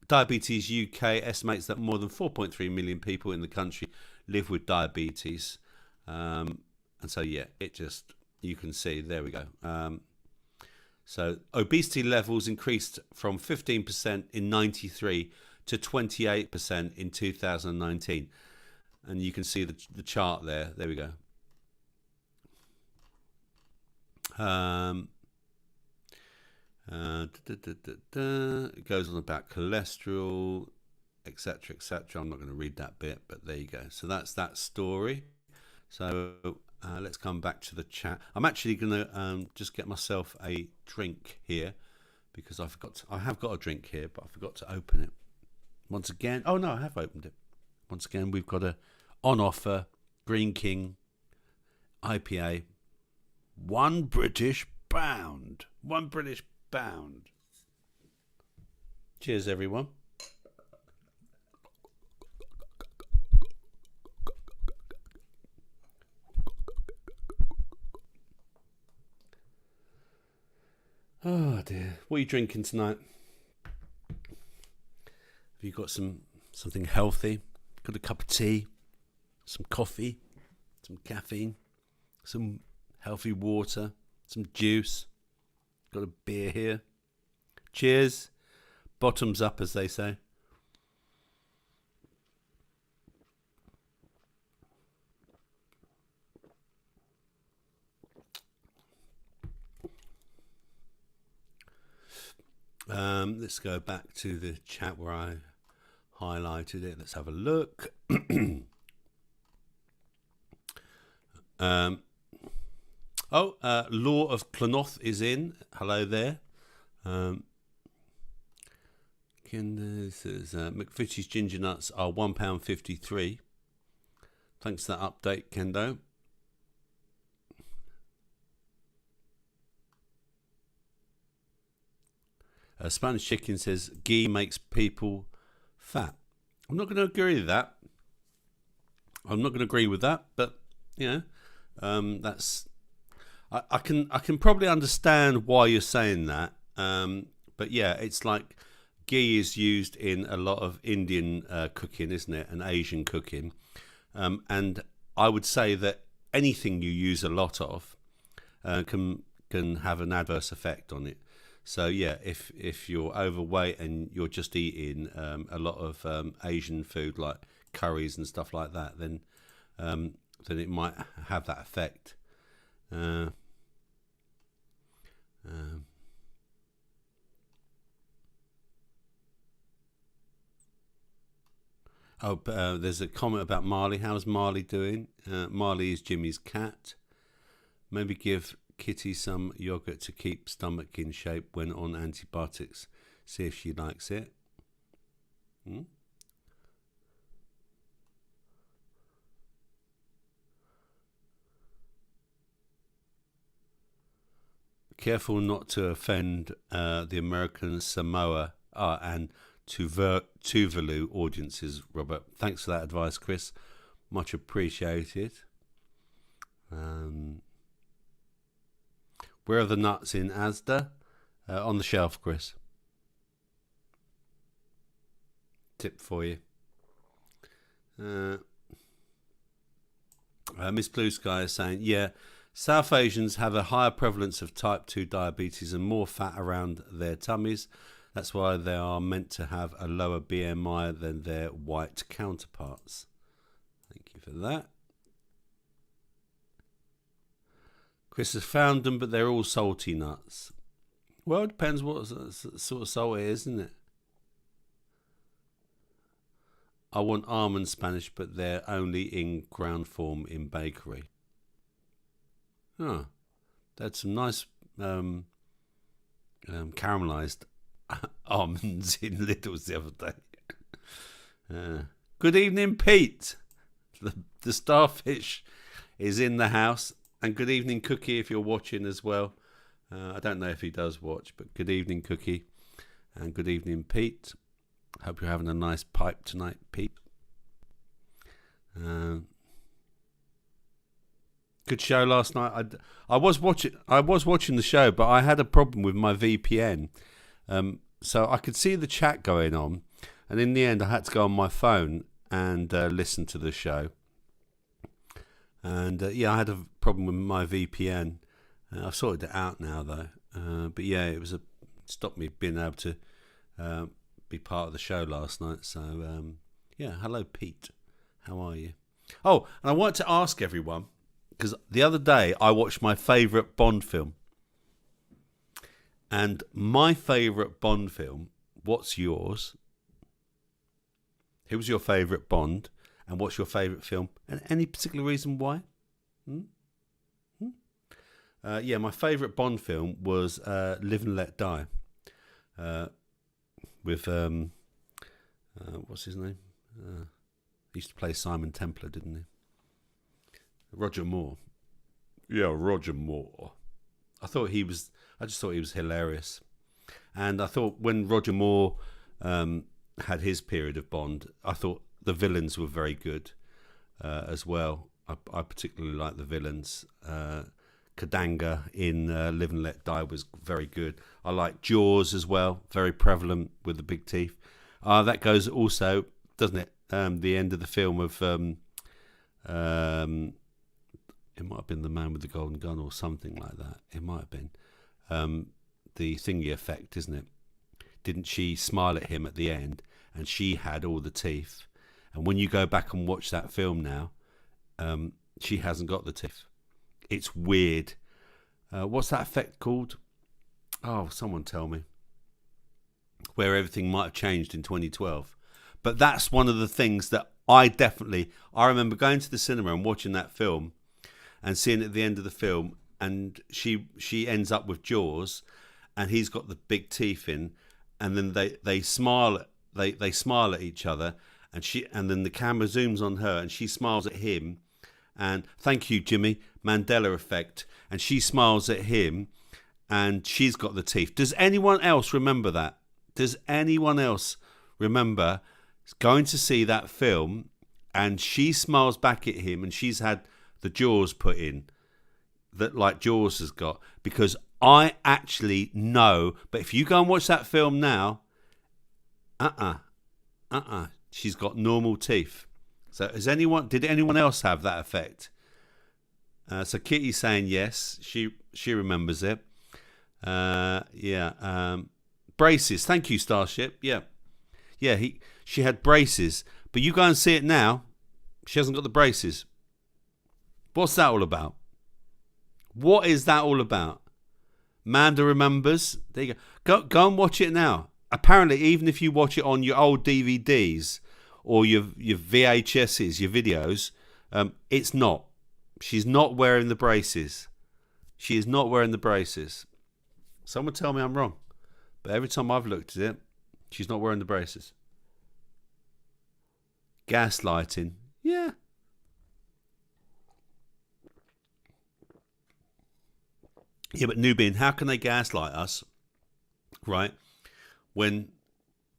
Diabetes UK estimates that more than 4.3 million people in the country live with diabetes, and so yeah, it just, you can see, there we go. So obesity levels increased from 15% in '93 to 28% in 2019, and you can see the chart there. There we go. It goes on about cholesterol, etc., etc. I'm not going to read that bit, but there you go. So that's that story. So let's come back to the chat. I'm actually going to just get myself a drink here, because I have got a drink here, but I forgot to open it. Once again, oh no, I have opened it. Once again, we've got a on offer Green King IPA. £1 British pound. £1 British pound. Cheers, everyone. Oh dear. What are you drinking tonight? Have you got something healthy? Got a cup of tea, some coffee, some caffeine, some healthy water, some juice. Got a beer here. Cheers. Bottoms up, as they say. Let's go back to the chat where I highlighted it. Let's have a look. Law of Clonoth is in. Hello there. Says McFitty's ginger nuts are £1.53. Thanks for that update, Kendo. Spanish Chicken says ghee makes people fat. I'm not going to agree with that. But you know, that's I can probably understand why you're saying that. But yeah, it's like ghee is used in a lot of Indian cooking, isn't it, and Asian cooking. And I would say that anything you use a lot of can have an adverse effect on it. So yeah, if you're overweight and you're just eating a lot of Asian food like curries and stuff like that, then it might have that effect. There's a comment about Marley. How's Marley doing? Marley is Jimmy's cat. Maybe give Kitty some yogurt to keep stomach in shape when on antibiotics. See if she likes it. Careful not to offend the American Samoa and Tuvalu audiences, Robert. Thanks for that advice, Chris. Much appreciated. Where are the nuts in Asda? On the shelf, Chris. Tip for you. Miss Blue Sky is saying, yeah, South Asians have a higher prevalence of type 2 diabetes and more fat around their tummies. That's why they are meant to have a lower BMI than their white counterparts. Thank you for that. Chris has found them, but they're all salty nuts. Well, it depends what sort of salt it is, isn't it? I want almond Spanish, but they're only in ground form in bakery. Oh, they had some nice caramelized almonds in Lidl's the other day. Good evening, Pete. The starfish is in the house. And good evening, Cookie, if you're watching as well. I don't know if he does watch, but good evening, Cookie. And good evening, Pete. Hope you're having a nice pipe tonight, Pete. Good show last night. I was watching the show, but I had a problem with my VPN. So I could see the chat going on, and in the end I had to go on my phone and listen to the show. And I had a problem with my VPN. I've sorted it out now though. But yeah, it stopped me being able to be part of the show last night. So hello Pete, how are you? Oh, and I wanted to ask everyone, because the other day I watched my favourite Bond film. And my favourite Bond film, what's yours? Who was your favourite Bond? And what's your favourite film? And any particular reason why? My favourite Bond film was Live and Let Die. With, what's his name? He used to play Simon Templar, didn't he? Roger Moore. Yeah, Roger Moore. I just thought he was hilarious. And I thought when Roger Moore had his period of Bond, I thought the villains were very good as well. I particularly like the villains. Kadanga in Live and Let Die was very good. I like Jaws as well, very prevalent with the big teeth. That goes also, doesn't it? The end of the film of it might have been The Man with the Golden Gun or something like that. It might have been the thingy effect, isn't it? Didn't she smile at him at the end, and she had all the teeth? And when you go back and watch that film now, she hasn't got the teeth. It's weird. What's that effect called? Oh, someone tell me. Where everything might have changed in 2012. But that's one of the things that I remember going to the cinema and watching that film and seeing at the end of the film, and she ends up with Jaws, and he's got the big teeth in, and then they smile they smile at each other, and then the camera zooms on her and she smiles at him, and thank you Jimmy, Mandela effect, and she smiles at him and she's got the teeth. Does anyone else remember that? Does anyone else remember going to see that film and she smiles back at him and she's had the jaws put in that like Jaws has got? Because I actually know, but if you go and watch that film now, she's got normal teeth. So did anyone else have that effect? So Kitty's saying yes, she remembers it. Braces. Thank you, Starship. She had braces, but you go and see it now, she hasn't got the braces. What's that all about? What is that all about? Manda remembers. There you go. Go and watch it now. Apparently, even if you watch it on your old DVDs or your VHSs, your videos, it's not. She's not wearing the braces. She is not wearing the braces. Someone tell me I'm wrong. But every time I've looked at it, she's not wearing the braces. Gaslighting. Yeah. Yeah, but Nubian, how can they gaslight us, right, when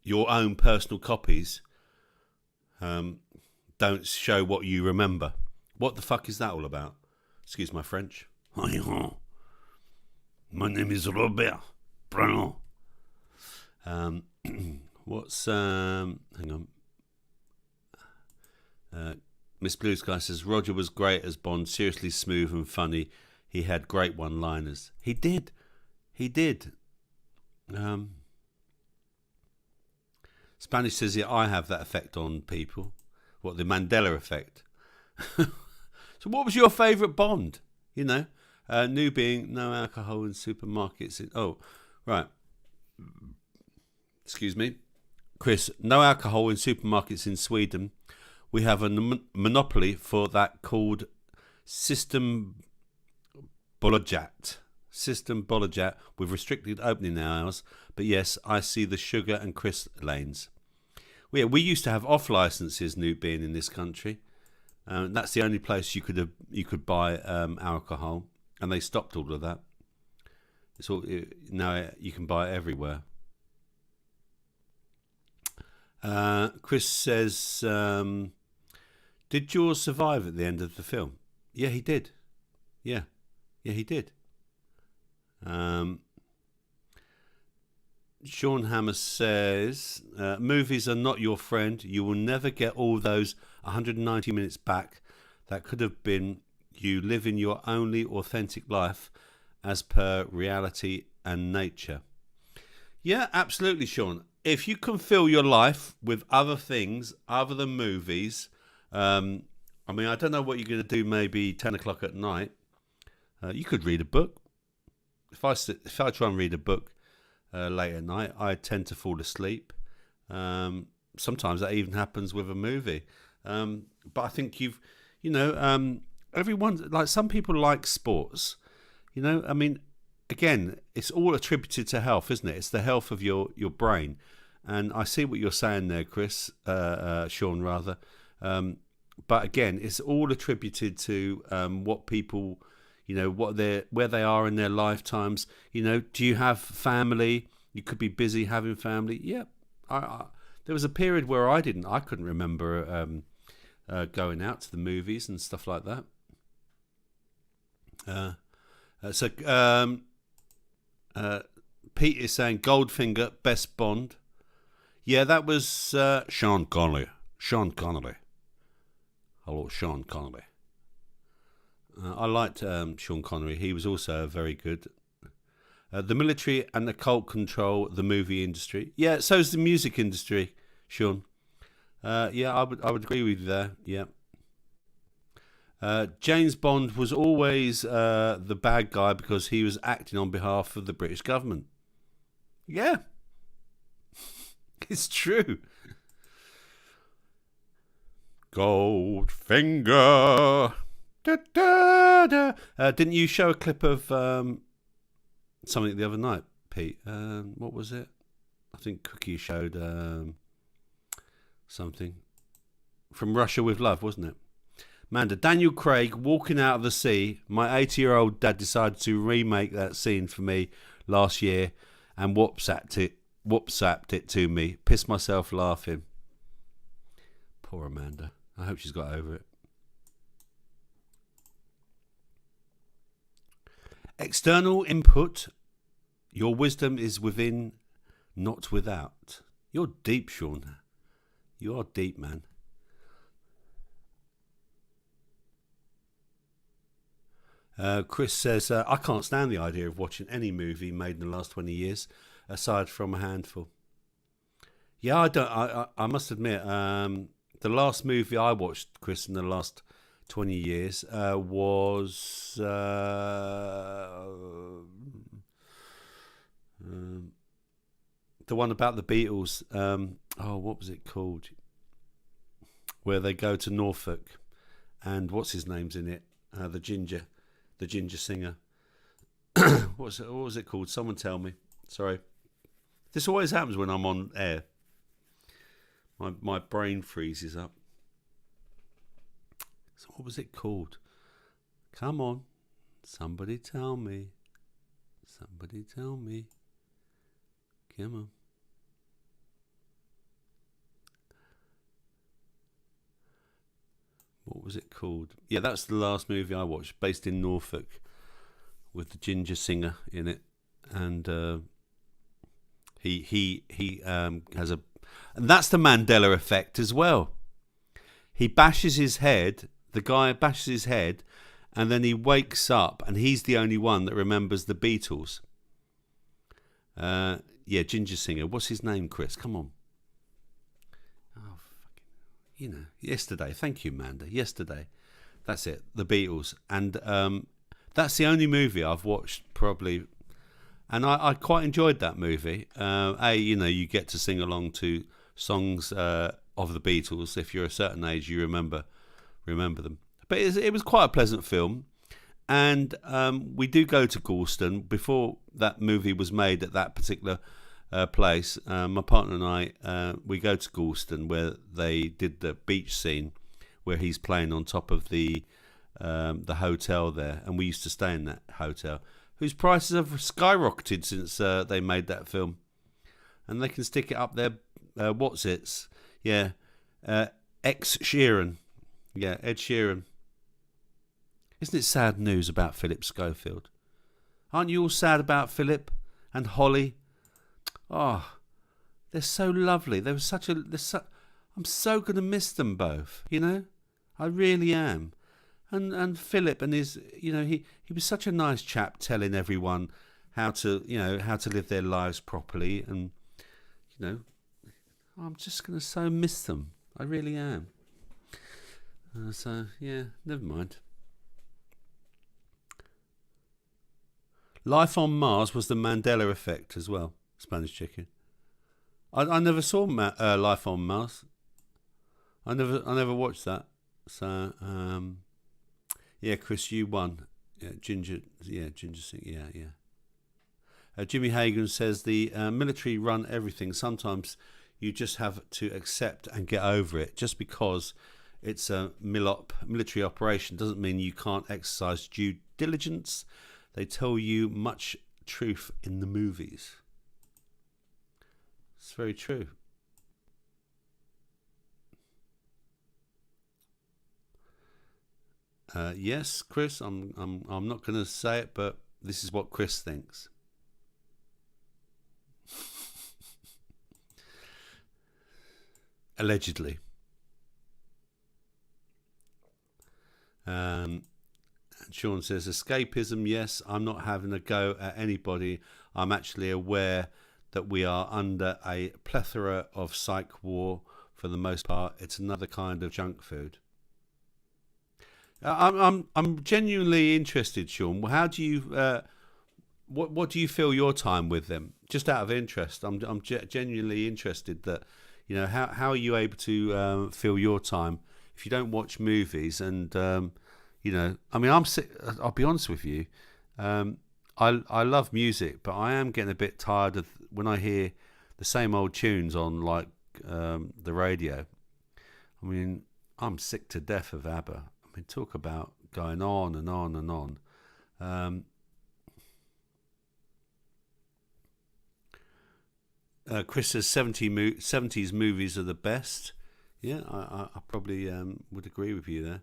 your own personal copies don't show what you remember? What the fuck is that all about? Excuse my French. My name is Robert Bruno. Hang on. Miss Blue Sky says, Roger was great as Bond, seriously smooth and funny. He had great one-liners. He did. Spanish says, yeah, I have that effect on people. What, the Mandela effect? So what was your favourite Bond? You know, new being no alcohol in supermarkets. Oh, right. Excuse me. Chris, no alcohol in supermarkets in Sweden. We have a monopoly for that called System Bolajat. System Bolajat with restricted opening hours. But yes, I see the sugar and crisp lanes. We used to have off licenses, Newt, being in this country. That's the only place you could buy alcohol, and they stopped all of that. Now you can buy it everywhere. Chris says, did Jaws survive at the end of the film? Yeah, he did. Yeah, he did. Sean Hammer says, movies are not your friend. You will never get all those 190 minutes back. That could have been you living your only authentic life as per reality and nature. Yeah, absolutely, Sean. If you can fill your life with other things other than movies, I mean, I don't know what you're going to do maybe 10 o'clock at night. You could read a book. If I try and read a book late at night, I tend to fall asleep. Sometimes that even happens with a movie. But I think everyone, like some people like sports. I mean, again, it's all attributed to health, isn't it? It's the health of your brain. And I see what you're saying there, Chris, Sean, rather. But again, it's all attributed to what people, where they are in their lifetimes. Do you have family? You could be busy having family. Yeah. There was a period where I couldn't remember going out to the movies and stuff like that. Pete is saying Goldfinger, best Bond. Yeah, that was Sean Connery. Hello, Sean Connery. I liked Sean Connery. He was also very good. The military and occult control the movie industry. Yeah, so is the music industry, Sean. Yeah, I would agree with you there. Yeah. James Bond was always the bad guy because he was acting on behalf of the British government. Yeah. It's true. Goldfinger. Da, da, da. Didn't you show a clip of something the other night, Pete? What was it? I think Cookie showed something from Russia with Love, wasn't it? Amanda, Daniel Craig walking out of the sea. My 80-year-old dad decided to remake that scene for me last year and WhatsApped it to me. Pissed myself laughing. Poor Amanda. I hope she's got over it. External input. Your wisdom is within, not without. You're deep, Sean. You are deep, man. Chris says, I can't stand the idea of watching any movie made in the last 20 years, aside from a handful. Yeah, I must admit, the last movie I watched, Chris, in the last 20 years was the one about the Beatles. What was it called? Where they go to Norfolk, and what's his name's in it? The ginger singer. What was it called? Someone tell me. Sorry. This always happens when I'm on air. My brain freezes up. So what was it called? Come on. Somebody tell me. Somebody tell me. Come on. What was it called? Yeah, that's the last movie I watched, based in Norfolk, with the ginger singer in it, and he has a, and that's the Mandela effect as well. He bashes his head. The guy bashes his head, and then he wakes up, and he's the only one that remembers the Beatles. Yeah, ginger singer. What's his name, Chris? Come on. Yesterday. Thank you, Amanda. Yesterday. That's it. The Beatles. And that's the only movie I've watched, probably. And I quite enjoyed that movie. You get to sing along to songs of the Beatles. If you're a certain age, you remember them. But it was quite a pleasant film. And we do go to Gorleston. Before that movie was made at that particular place, my partner and I, we go to Gorleston where they did the beach scene where he's playing on top of the hotel there. And we used to stay in that hotel, whose prices have skyrocketed since they made that film. And they can stick it up there. Yeah. Ex Sheeran. Yeah, Ed Sheeran. Isn't it sad news about Philip Schofield? Aren't you all sad about Philip and Holly? Oh, they're so lovely. They were I'm so going to miss them both, you know? I really am. And Philip and his, you know, he was such a nice chap, telling everyone how to live their lives properly. And, you know, I'm just going to so miss them. I really am. So, yeah, never mind. Life on Mars was the Mandela effect as well. Spanish Chicken. I never saw Life on Mars. I never watched that. So yeah, Chris, you won. Yeah, Ginger Singh. Yeah. Jimmy Hagan says the military run everything. Sometimes you just have to accept and get over it. Just because it's a military operation doesn't mean you can't exercise due diligence. They tell you much truth in the movies. It's very true. Yes, Chris. I'm not going to say it, but this is what Chris thinks. Allegedly. Sean says, escapism, yes, I'm not having a go at anybody. I'm actually aware that we are under a plethora of psych war for the most part. It's another kind of junk food. I'm genuinely interested, Sean. How do you what do you fill your time with them? Just out of interest, I'm genuinely interested that, you know, how are you able to fill your time if you don't watch movies? And you know, I mean, I'll be honest with you. I love music, but I am getting a bit tired of when I hear the same old tunes on like the radio. I mean, I'm sick to death of ABBA. I mean, talk about going on and on and on. Chris says 70s movies are the best. Yeah, I probably would agree with you there.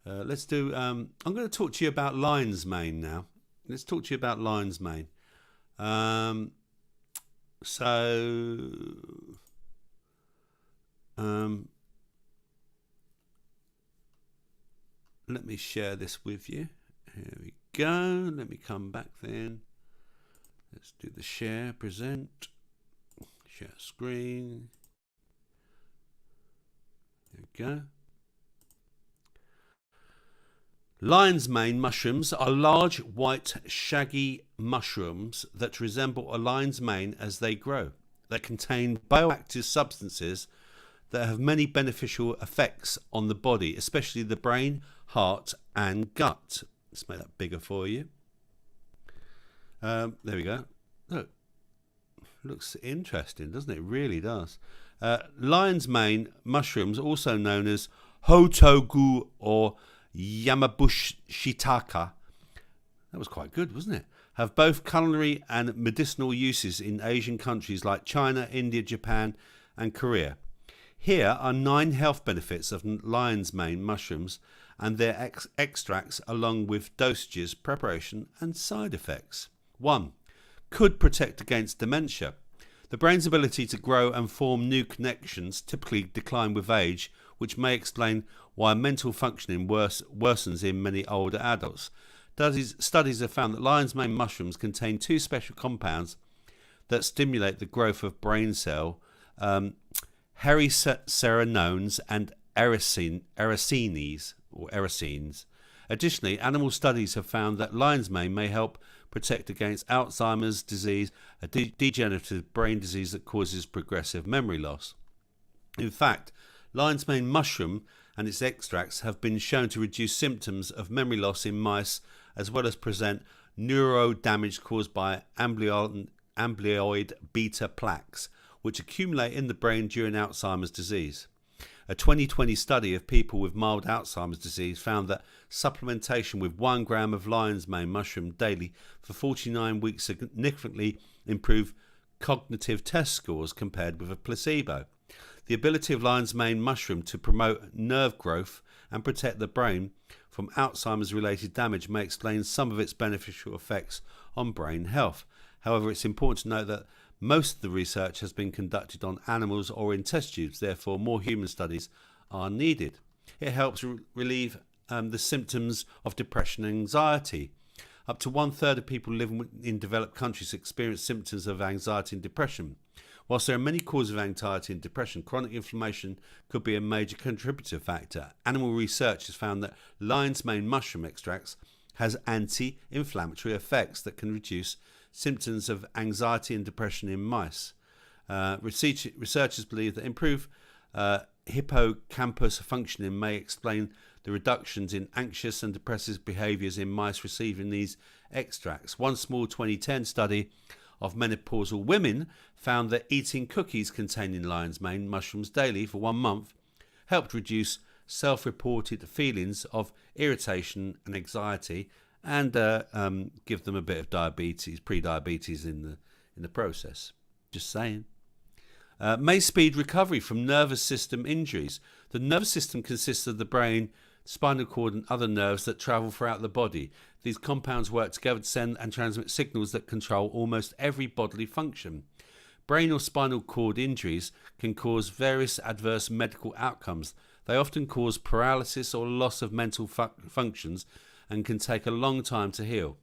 Let's do. I'm going to talk to you about lion's mane now. Let's talk to you about lion's mane. Let me share this with you. Here we go. Let me come back then. Let's do the share, present, share screen. There we go. Lion's mane mushrooms are large, white, shaggy mushrooms that resemble a lion's mane as they grow. They contain bioactive substances that have many beneficial effects on the body, especially the brain, heart, and gut. Let's make that bigger for you. There we go. Look, looks interesting, doesn't it? It really does. Lion's mane mushrooms, also known as hotogu or Yamabush shiitake, that was quite good, wasn't it? Have both culinary and medicinal uses in Asian countries like China, India, Japan, and Korea. Here are 9 health benefits of lion's mane mushrooms and their extracts, along with dosages, preparation, and side effects. 1. Could protect against dementia. The brain's ability to grow and form new connections typically decline with age, which may explain why mental functioning worsens in many older adults. Studies have found that lion's mane mushrooms contain 2 special compounds that stimulate the growth of brain cell, hericerinones and ericines. Additionally, animal studies have found that lion's mane may help protect against Alzheimer's disease, a degenerative brain disease that causes progressive memory loss. In fact, lion's mane mushroom and its extracts have been shown to reduce symptoms of memory loss in mice, as well as present neuro damage caused by amyloid beta plaques, which accumulate in the brain during Alzheimer's disease. A 2020 study of people with mild Alzheimer's disease found that supplementation with 1 gram of lion's mane mushroom daily for 49 weeks significantly improved cognitive test scores compared with a placebo. The ability of lion's mane mushroom to promote nerve growth and protect the brain from Alzheimer's related damage may explain some of its beneficial effects on brain health. However, it's important to note that most of the research has been conducted on animals or in test tubes, therefore more human studies are needed. It helps relieve the symptoms of depression and anxiety. Up to 1/3 of people living in developed countries experience symptoms of anxiety and depression. Whilst there are many causes of anxiety and depression, chronic inflammation could be a major contributor factor. Animal research has found that lion's mane mushroom extracts has anti-inflammatory effects that can reduce symptoms of anxiety and depression in mice. Researchers believe that improved hippocampus functioning may explain the reductions in anxious and depressive behaviours in mice receiving these extracts. One small 2010 study of menopausal women found that eating cookies containing lion's mane mushrooms daily for 1 month helped reduce self-reported feelings of irritation and anxiety, and give them a bit of diabetes, pre-diabetes in the process. Just saying. May speed recovery from nervous system injuries. The nervous system consists of the brain, spinal cord and other nerves that travel throughout the body. These compounds work together to send and transmit signals that control almost every bodily function. Brain or spinal cord injuries can cause various adverse medical outcomes. They often cause paralysis or loss of mental functions and can take a long time to heal.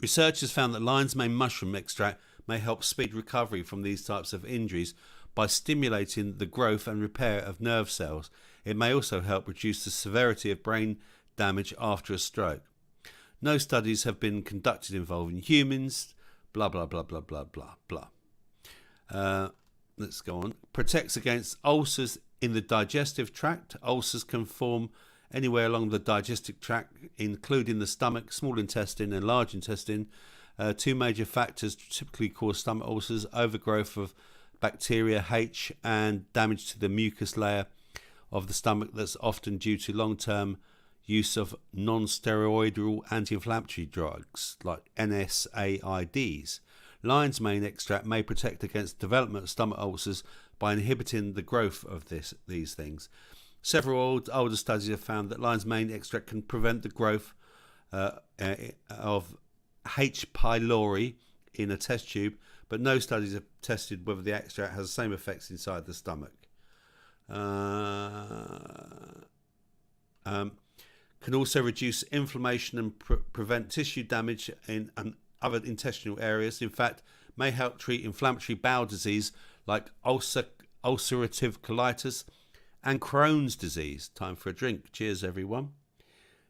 Researchers found that lion's mane mushroom extract may help speed recovery from these types of injuries by stimulating the growth and repair of nerve cells. It may also help reduce the severity of brain damage after a stroke. No studies have been conducted involving humans, blah, blah, blah, blah, blah, blah, blah. Let's go on. Protects against ulcers in the digestive tract. Ulcers can form anywhere along the digestive tract, including the stomach, small intestine and large intestine. Two major factors typically cause stomach ulcers: overgrowth of bacteria H and damage to the mucus layer of the stomach that's often due to long-term use of non-steroidal anti-inflammatory drugs like NSAIDs. Lion's mane extract may protect against development of stomach ulcers by inhibiting the growth of these things. Several older studies have found that lion's mane extract can prevent the growth of H. pylori in a test tube, but no studies have tested whether the extract has the same effects inside the stomach. Can also reduce inflammation and prevent tissue damage in other intestinal areas. In fact, may help treat inflammatory bowel disease like ulcerative colitis and Crohn's disease. Time for a drink. Cheers, everyone.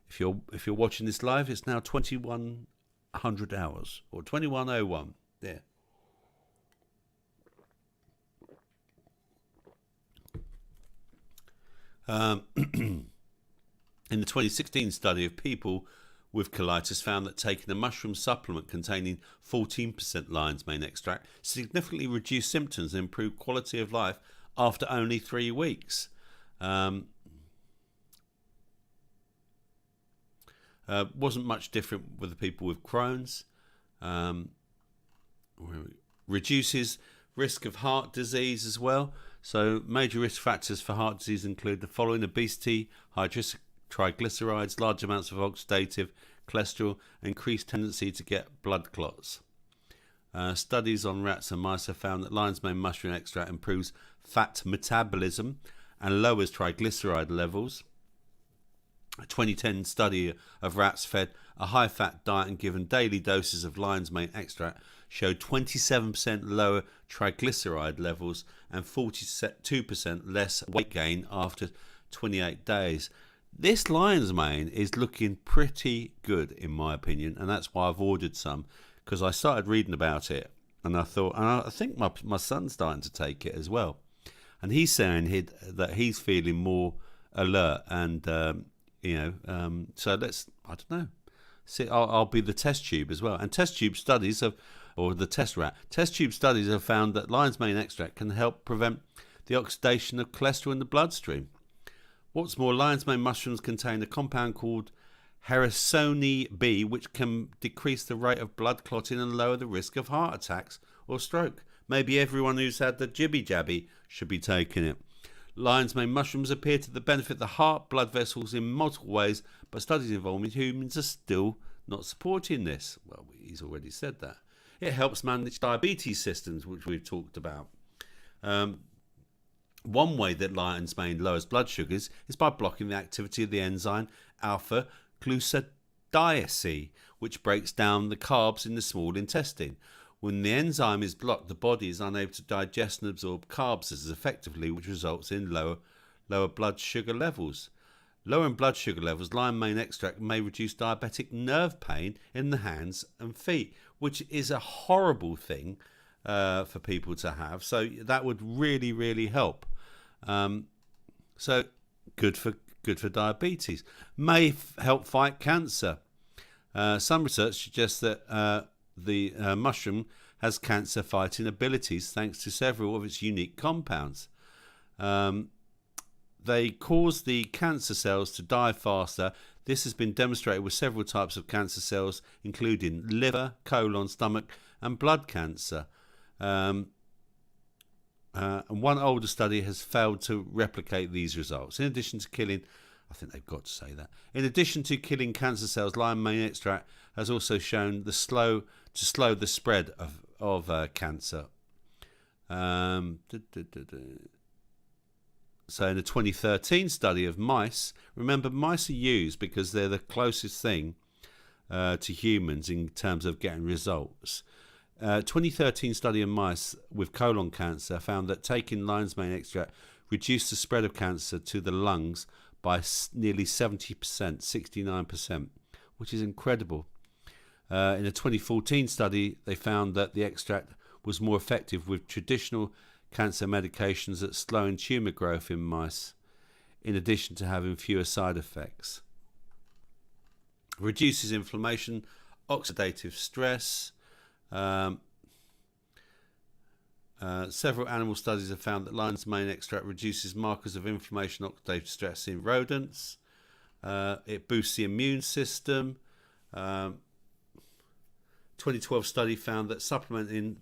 If you're watching this live, it's now 2100 hours or 2101. There. In the 2016 study of people with colitis found that taking a mushroom supplement containing 14% lion's mane extract significantly reduced symptoms and improved quality of life after only 3 weeks. Wasn't much different with the people with Crohn's. Reduces risk of heart disease as well. So major risk factors for heart disease include the following: obesity, high triglycerides, large amounts of oxidative cholesterol, increased tendency to get blood clots. Studies on rats and mice have found that lion's mane mushroom extract improves fat metabolism and lowers triglyceride levels. A 2010 study of rats fed a high-fat diet and given daily doses of lion's mane extract showed 27% lower triglyceride levels and 42% less weight gain after 28 days. This lion's mane is looking pretty good in my opinion, and that's why I've ordered some, because I started reading about it and I thought, and I think my son's starting to take it as well, and he's saying that he's feeling more alert, and so I don't know. See, I'll be the test tube as well. And test tube studies the test rat. Test tube studies have found that lion's mane extract can help prevent the oxidation of cholesterol in the bloodstream. What's more, lion's mane mushrooms contain a compound called Harrison B, which can decrease the rate of blood clotting and lower the risk of heart attacks or stroke. Maybe everyone who's had the jibby jabby should be taking it. Lion's mane mushrooms appear to benefit the heart, blood vessels in multiple ways, but studies involving humans are still not supporting this. Well, he's already said that. It helps manage diabetes systems, which we've talked about. One way that lion's mane lowers blood sugars is by blocking the activity of the enzyme alpha glucosidase, which breaks down the carbs in the small intestine. When the enzyme is blocked, the body is unable to digest and absorb carbs as effectively, which results in lower blood sugar levels. Lowering blood sugar levels, lion mane extract may reduce diabetic nerve pain in the hands and feet, which is a horrible thing for people to have. So that would really, really help. So good for diabetes. May help fight cancer. Some research suggests that the mushroom has cancer fighting abilities thanks to several of its unique compounds. They cause the cancer cells to die faster. This has been demonstrated with several types of cancer cells, including liver, colon, stomach, and blood cancer. And one older study has failed to replicate these results. In addition to killing, I think they've got to say that. In addition to killing cancer cells, lion mane extract has also shown to slow the spread of cancer. So in a 2013 study of mice, remember mice are used because they're the closest thing to humans in terms of getting results. 2013 study of mice with colon cancer found that taking lion's mane extract reduced the spread of cancer to the lungs by nearly 70%, 69%, which is incredible. In a 2014 study, they found that the extract was more effective with traditional cancer medications at slowing tumour growth in mice, in addition to having fewer side effects. Reduces inflammation, oxidative stress. Several animal studies have found that lion's mane extract reduces markers of inflammation, oxidative stress in rodents. It boosts the immune system. 2012 study found that supplementing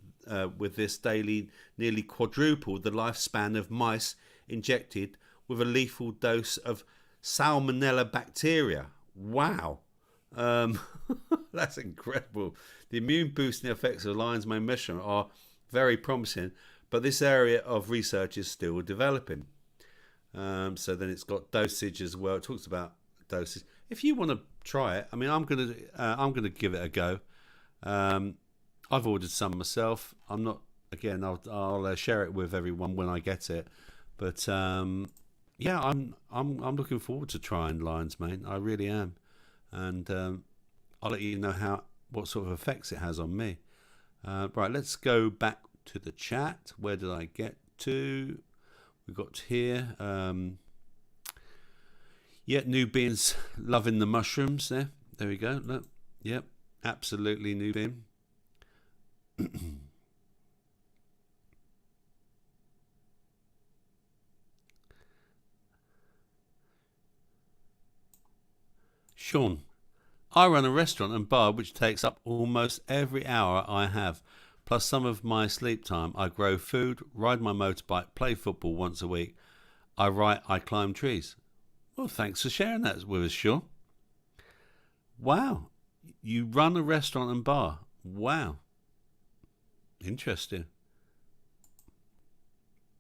with this daily nearly quadrupled the lifespan of mice injected with a lethal dose of salmonella bacteria. Wow. That's incredible. The immune boosting effects of lion's mane mushroom are very promising, but this area of research is still developing. So then it's got dosage as well. It talks about doses. If you want to try it, I mean, I'm gonna give it a go. I've ordered some myself. I'm not. Again, I'll share it with everyone when I get it. But yeah, I'm looking forward to trying lion's mane. I really am, and I'll let you know what sort of effects it has on me. Right, let's go back to the chat. Where did I get to? We got here. Yeah, Nubian's loving the mushrooms there. There we go. Look. Yep, absolutely Nubian. Sean, I run a restaurant and bar which takes up almost every hour I have, plus some of my sleep time. I grow food, ride my motorbike, play football once a week. I write, I climb trees. Well, thanks for sharing that with us, Sean. Wow, you run a restaurant and bar. Wow. Interesting.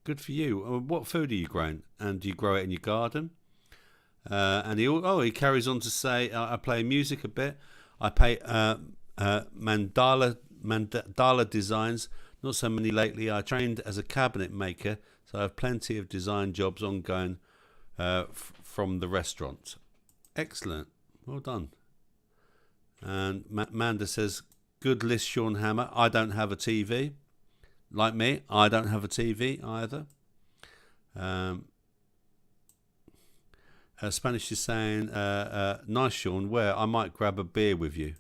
Good for you. What food are you growing? And do you grow it in your garden? And he carries on to say, I play music a bit. I play mandala designs. Not so many lately. I trained as a cabinet maker, so I have plenty of design jobs ongoing from the restaurant. Excellent. Well done. And Manda says, good list, Sean Hammer. I don't have a TV. Like me, I don't have a TV either. Spanish is saying, nice, Sean, where? I might grab a beer with you.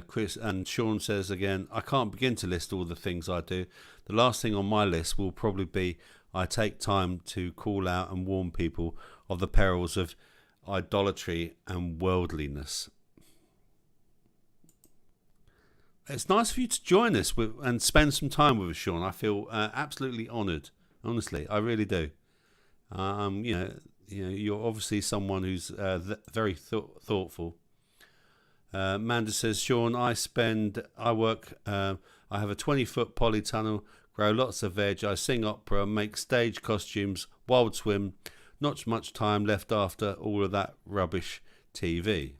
Chris and Sean says again, I can't begin to list all the things I do. The last thing on my list will probably be I take time to call out and warn people of the perils of idolatry and worldliness. It's nice for you to join us and spend some time with us, Sean. I feel absolutely honoured. Honestly, I really do. You're obviously someone who's very thoughtful. Manda says, Sean, I work, I have a 20-foot polytunnel, grow lots of veg, I sing opera, make stage costumes, wild swim, not much time left after all of that rubbish TV.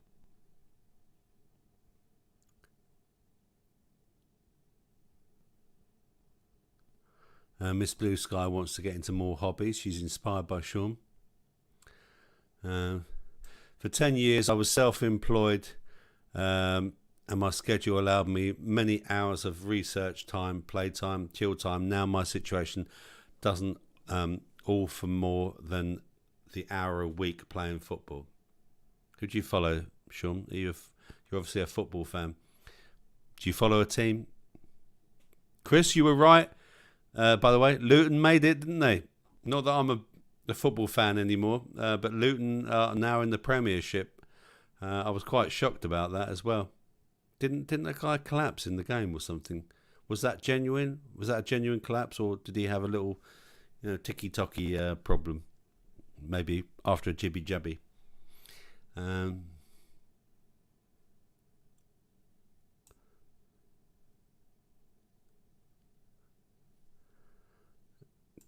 Miss Blue Sky wants to get into more hobbies. She's inspired by Sean. For 10 years I was self-employed, and my schedule allowed me many hours of research time, playtime, chill time. Now my situation doesn't all for more than the hour a week playing football. Could you follow, Sean? You're obviously a football fan. Do you follow a team? Chris, you were right. By the way, Luton made it, didn't they? Not that I'm a football fan anymore, but Luton are now in the Premiership. I was quite shocked about that as well. Didn't that guy collapse in the game or something? Was that genuine? Was that a genuine collapse, or did he have a little, ticky-tocky problem? Maybe after a jibby-jabby.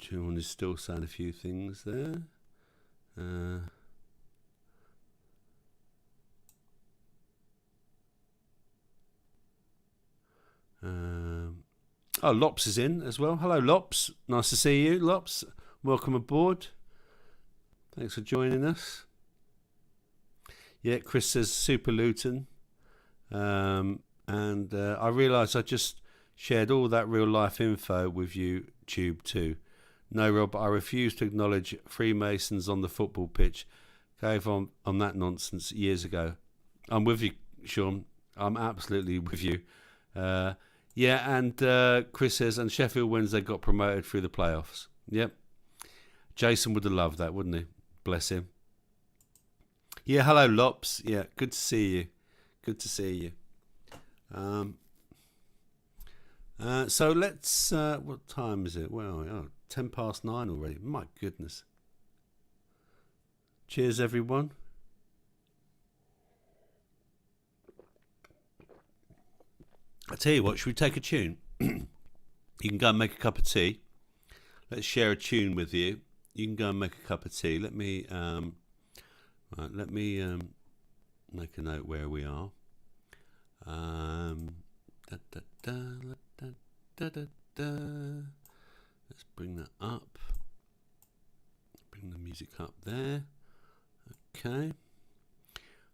Sean is still saying a few things there. Lops is in as well. Hello, Lops. Nice to see you, Lops. Welcome aboard. Thanks for joining us. Yeah, Chris says Super Luton. And I realise I just shared all that real life info with you, Tube, too. No, Rob, I refuse to acknowledge Freemasons on the football pitch. Gave on that nonsense years ago. I'm with you, Sean. I'm absolutely with you. Chris says, and Sheffield Wednesday got promoted through the playoffs. Yep. Jason would have loved that, wouldn't he? Bless him. Yeah, hello, Lops. Yeah, good to see you. Good to see you. So let's, what time is it? Well, 10 past 9 already. My goodness. Cheers, everyone. I tell you what, should we take a tune? You can go and make a cup of tea. Let's share a tune with you. You can go and make a cup of tea. Let me make a note where we are. Let's bring that up. Bring the music up there. Okay.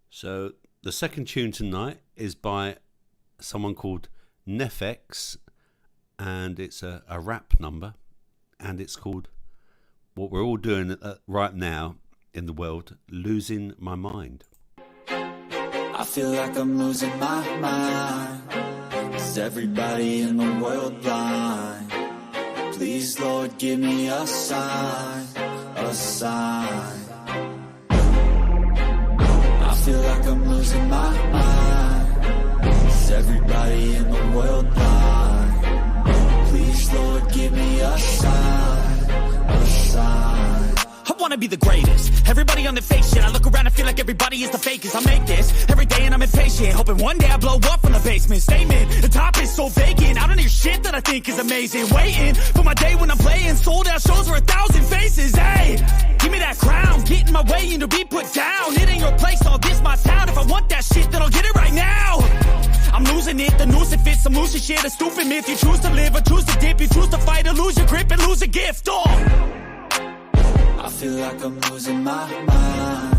So the second tune tonight is by someone called Nefex, and it's a rap number, and it's called what we're all doing right now in the world, Losing My Mind. I feel like I'm losing my mind. Is everybody in the world blind? Please, Lord, give me a sign, a sign. I feel like I'm losing my mind. Is everybody in the world blind? Please, Lord, give me a sign, a sign. I wanna be the greatest. Everybody on the fake shit. I look around and feel like everybody is the fakest. I make this every day and I'm impatient, hoping one day I blow up from the basement. Statement, the top is so vacant. I don't hear shit that I think is amazing. Waiting for my day when I'm playing sold out shows for 1,000 faces. Hey, give me that crown, get in my way and to be put down. It ain't your place, all this my town. If I want that shit, then I'll get it right now. I'm losing it, the noose it fits. I'm losing shit, a stupid myth. You choose to live or choose to dip. You choose to fight or lose your grip and lose a gift. Oh, I feel like I'm losing my mind.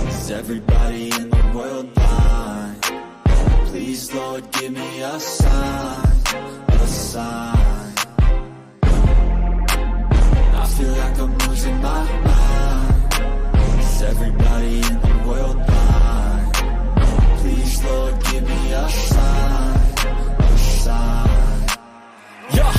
Is Is everybody in the world blind? Please, Lord, give me a sign, a sign. I feel like I'm losing my mind. Is everybody in the world blind? Please, Lord, give me a sign, a sign. Yeah,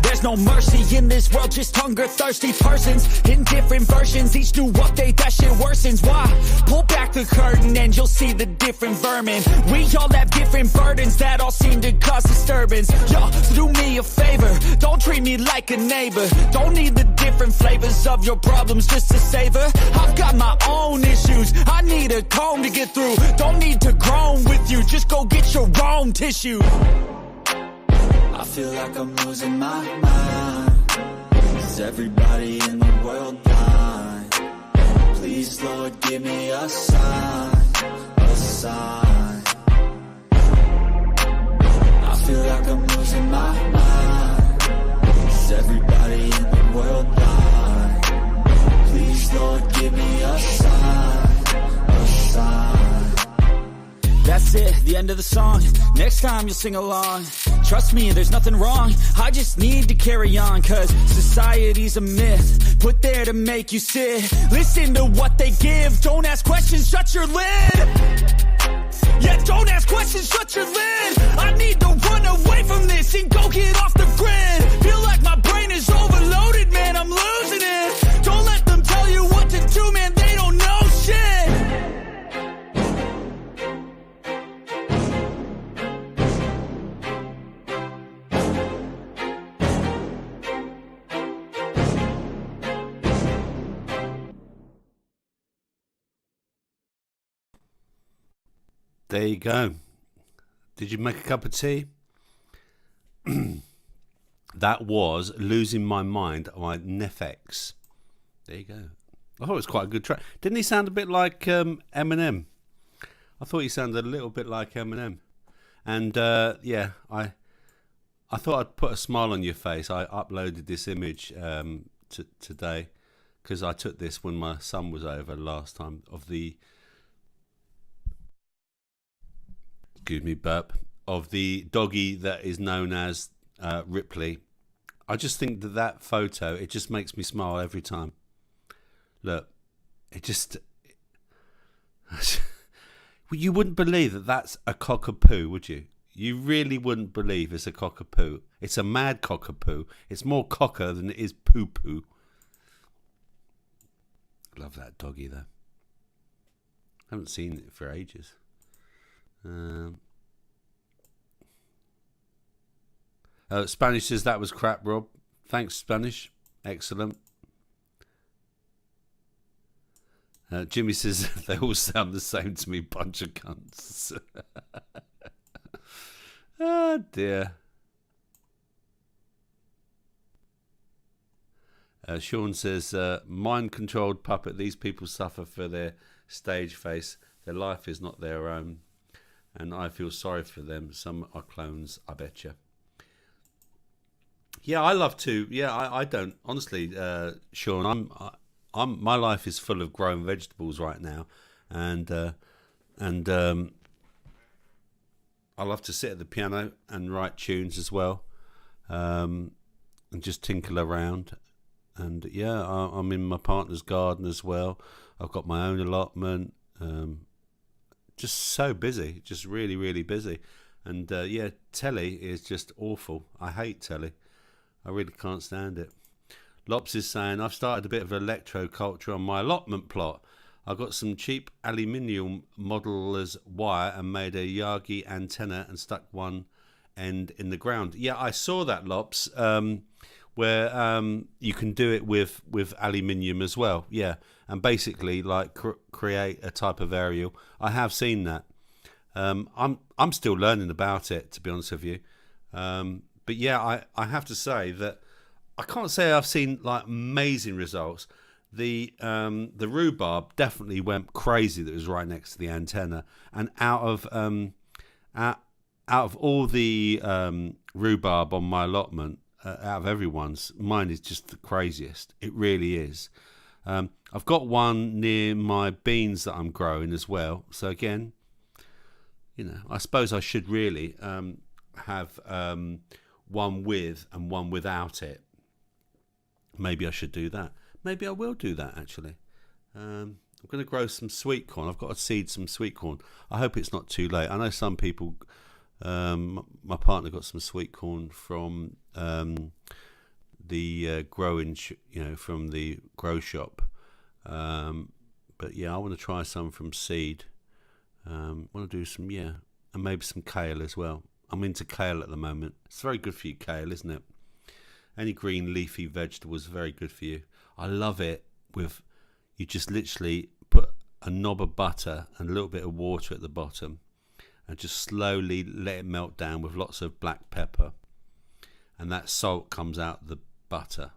there's no mercy in this world, just hunger-thirsty persons in different versions, each new update, that shit worsens. Why? Pull back the curtain and you'll see the different vermin. We all have different burdens that all seem to cause disturbance. Yo, so do me a favor, don't treat me like a neighbor. Don't need the different flavors of your problems just to savor. I've got my own issues, I need a comb to get through. Don't need to groan with you, just go get your own tissue. I feel like I'm losing my mind. Is everybody in the world blind? Please, Lord, give me a sign, a sign. I feel like I'm losing my mind. Is everybody in the world blind? Please, Lord, give me a sign, a sign. That's it, the end of the song. Next time you'll sing along. Trust me, there's nothing wrong. I just need to carry on, cause society's a myth put there to make you sit. Listen to what they give. Don't ask questions, shut your lid. Yeah, don't ask questions, shut your lid. I need to run away from this and go get off the grid. Feel like my brain is overloaded, man, I'm losing it. Don't let them tell you what to do, man, they don't know shit. There you go. Did you make a cup of tea? That was Losing My Mind by Nefex. There you go. I thought it was quite a good track. Didn't he sound a bit like Eminem? I thought he sounded a little bit like Eminem. And yeah, I thought I'd put a smile on your face. I uploaded this image today because I took this when my son was over last time of the... excuse me, burp, of the doggy that is known as Ripley. I just think that photo, it just makes me smile every time. Look, it just... you wouldn't believe that that's a cockapoo, would you? You really wouldn't believe it's a cockapoo. It's a mad cockapoo. It's more cocker than it is poo-poo. Love that doggy, though. Haven't seen it for ages. Spanish says that was crap, Rob. Thanks, Spanish. Excellent. Jimmy says they all sound the same to me, bunch of cunts. Oh dear. Sean says, mind-controlled puppet. These people suffer for their stage face. Their life is not their own. And I feel sorry for them. Some are clones, I betcha. Yeah, I love to. Yeah, I don't honestly, Sean. My life is full of growing vegetables right now, and I love to sit at the piano and write tunes as well, and just tinkle around. And yeah, I'm in my partner's garden as well. I've got my own allotment. Just so busy, just really, really busy. And yeah, telly is just awful. I hate telly. I really can't stand it. Lops is saying, I've started a bit of electro culture on my allotment plot. I got some cheap aluminium modeller's wire and made a Yagi antenna and stuck one end in the ground. Yeah, I saw that, Lops, where you can do it with aluminium as well. Yeah, and basically like create a type of aerial. I have seen that. I'm still learning about it, to be honest with you. But yeah, I have to say that I can't say I've seen like amazing results. The rhubarb definitely went crazy that was right next to the antenna, and out of all the rhubarb on my allotment, out of everyone's, mine is just the craziest. It really is. I've got one near my beans that I'm growing as well. So again, I suppose I should really have one with and one without it. Maybe I should do that. Maybe I will do that, actually. I'm going to grow some sweet corn. I've got to seed some sweet corn. I hope it's not too late. I know some people, my partner got some sweet corn from the growing, from the grow shop. But yeah, I want to try some from seed. Want to do some, and maybe some kale as well. I'm into kale at the moment. It's very good for you, kale, isn't it? Any green leafy vegetables are very good for you. I love it you just literally put a knob of butter and a little bit of water at the bottom and just slowly let it melt down with lots of black pepper. And that salt comes out the butter.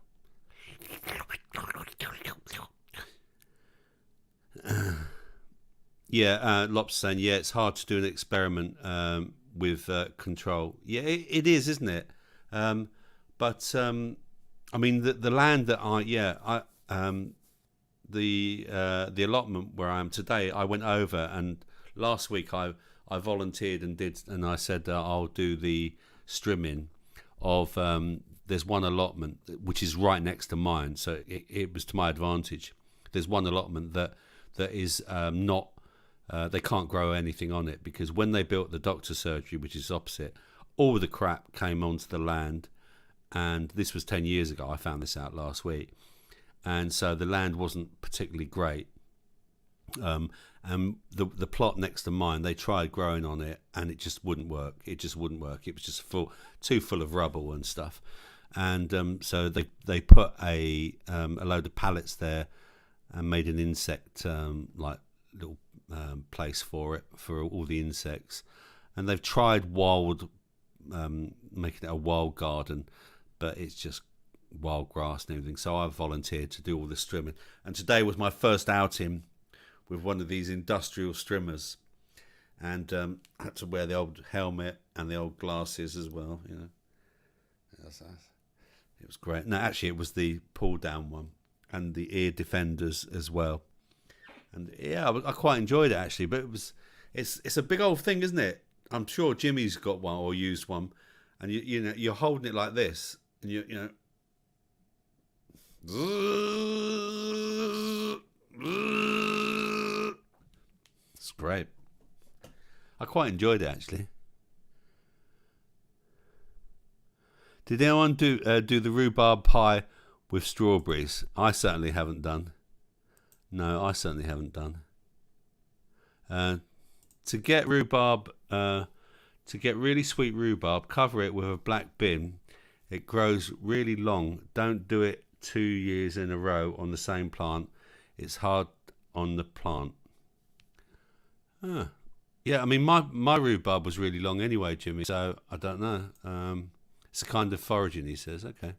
Lop's saying, it's hard to do an experiment with control. Yeah, it is, isn't it? But I mean, the land that the allotment where I am today, I went over, and last week I volunteered and I said I'll do the strimming of. There's one allotment which is right next to mine, so it was to my advantage. There's one allotment that is not. They can't grow anything on it because when they built the doctor's surgery, which is opposite, all the crap came onto the land. And this was 10 years ago. I found this out last week. And so the land wasn't particularly great. And the plot next to mine, they tried growing on it and it just wouldn't work. It was just too full of rubble and stuff. And so they put a load of pallets there and made an insect little place for it, for all the insects. And they've tried making it a wild garden, but it's just wild grass and everything. So I've volunteered to do all this trimming. And today was my first outing with one of these industrial strimmers. And I had to wear the old helmet and the old glasses as well, It was great. No, actually, it was the pull-down one and the ear defenders as well. And yeah, I quite enjoyed it, actually. But it's a big old thing, isn't it? I'm sure Jimmy's got one or used one. And you're holding it like this, and it's great. I quite enjoyed it, actually. Did anyone do the rhubarb pie with strawberries? I certainly haven't done. No, I certainly haven't done. To get rhubarb. To get really sweet rhubarb, cover it with a black bin. It grows really long. Don't do it 2 years in a row on the same plant. It's hard on the plant. Yeah, I mean, my rhubarb was really long anyway, Jimmy, so I don't know. It's a kind of foraging, he says. Okay.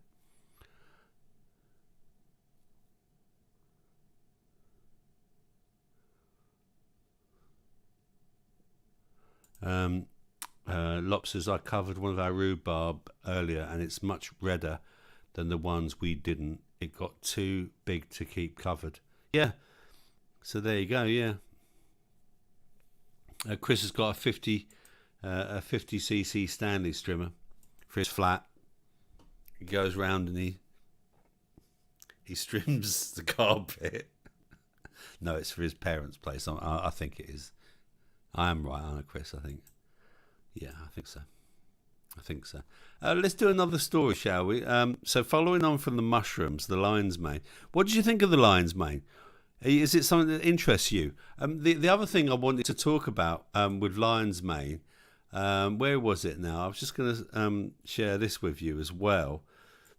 Lop says, I covered one of our rhubarb earlier and it's much redder than the ones we didn't. It got too big to keep covered. Yeah. So there you go, yeah. Chris has got a 50cc Stanley strimmer for his flat. He goes round and he strims the carpet. No, it's for his parents' place. I think it is. I am right, aren't I, Chris? I think. Yeah, I think so. Let's do another story, shall we? So following on from the mushrooms, the lion's mane. What did you think of the lion's mane? Is it something that interests you? The other thing I wanted to talk about with lion's mane, where was it now? I was just going to share this with you as well.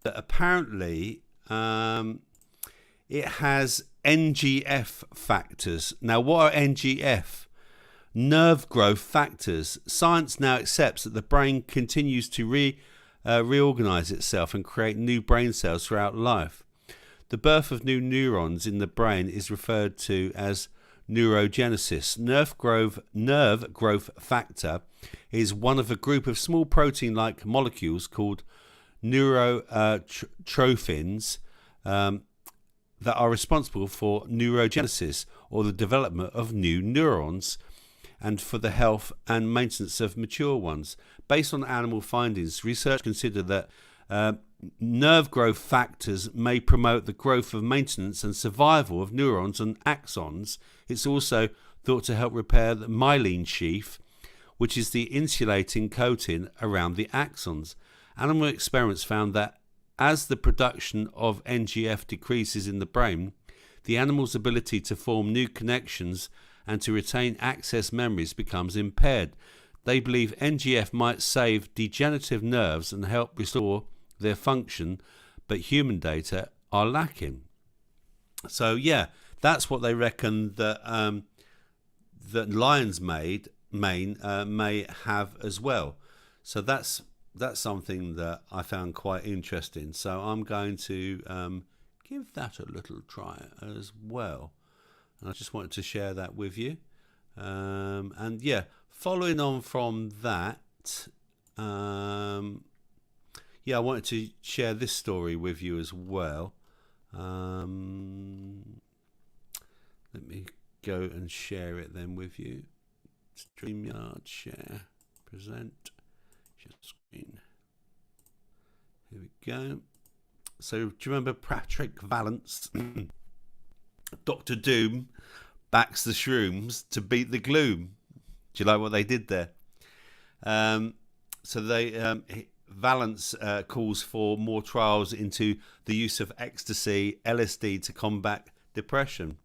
That apparently it has NGF factors. Now, what are NGF? Nerve growth factors. Science now accepts that the brain continues to reorganize itself and create new brain cells throughout life. The birth of new neurons in the brain is referred to as neurogenesis. Nerve growth factor is one of a group of small protein-like molecules called neurotrophins. that are responsible for neurogenesis, or the development of new neurons, and for the health and maintenance of mature ones. Based on animal findings, research considered that nerve growth factors may promote the growth of maintenance and survival of neurons and axons. It's also thought to help repair the myelin sheath, which is the insulating coating around the axons. Animal experiments found that as the production of NGF decreases in the brain, the animal's ability to form new connections and to retain access memories becomes impaired. They believe NGF might save degenerative nerves and help restore their function, but human data are lacking. So yeah, that's what they reckon that that lion's mane may have as well. So that's something that I found quite interesting. So I'm going to give that a little try as well. And I just wanted to share that with you. And yeah, following on from that, yeah, I wanted to share this story with you as well. Let me go and share it then with you. StreamYard, share, present, share screen. Here we go. So do you remember Patrick Vallance? Dr. Doom backs the shrooms to beat the gloom. Do you like what they did there? So they Vallance calls for more trials into the use of ecstasy, LSD, to combat depression.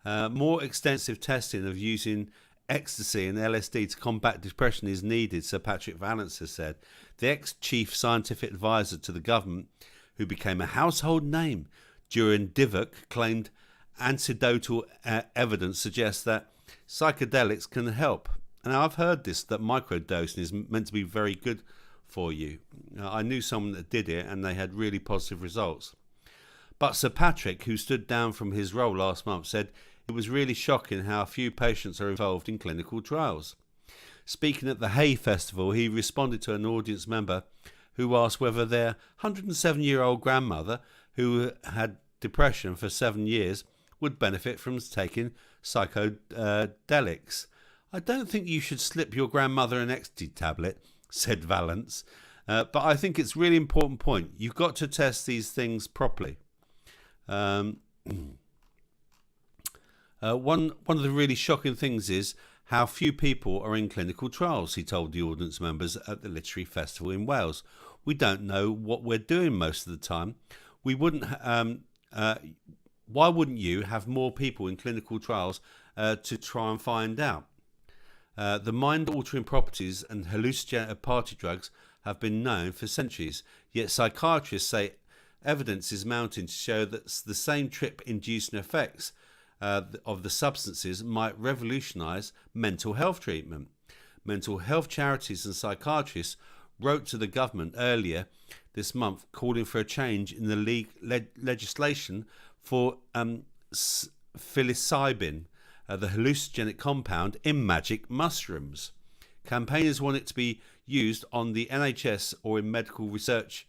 More extensive testing of using ecstasy and LSD to combat depression is needed, Sir Patrick Vallance has said. The ex-chief scientific advisor to the government, who became a household name during Divok, claimed anecdotal evidence suggests that psychedelics can help. And I've heard this, that microdosing is meant to be very good for you. I knew someone that did it and they had really positive results. But Sir Patrick, who stood down from his role last month, said it was really shocking how few patients are involved in clinical trials. Speaking at the Hay Festival, he responded to an audience member who asked whether their 107-year-old grandmother, who had depression for 7 years, would benefit from taking psychedelics. I don't think you should slip your grandmother an ecstasy tablet, said Vallance. But I think it's a really important point. You've got to test these things properly. One of the really shocking things is how few people are in clinical trials, he told the audience members at the Literary Festival in Wales. We don't know what we're doing most of the time. We wouldn't. Why wouldn't you have more people in clinical trials to try and find out? The mind-altering properties and hallucinogenic party drugs have been known for centuries, yet psychiatrists say evidence is mounting to show that the same trip-inducing effects of the substances might revolutionise mental health treatment. Mental health charities and psychiatrists wrote to the government earlier this month calling for a change in the legislation for psilocybin, the hallucinogenic compound in magic mushrooms. Campaigners want it to be used on the NHS or in medical research.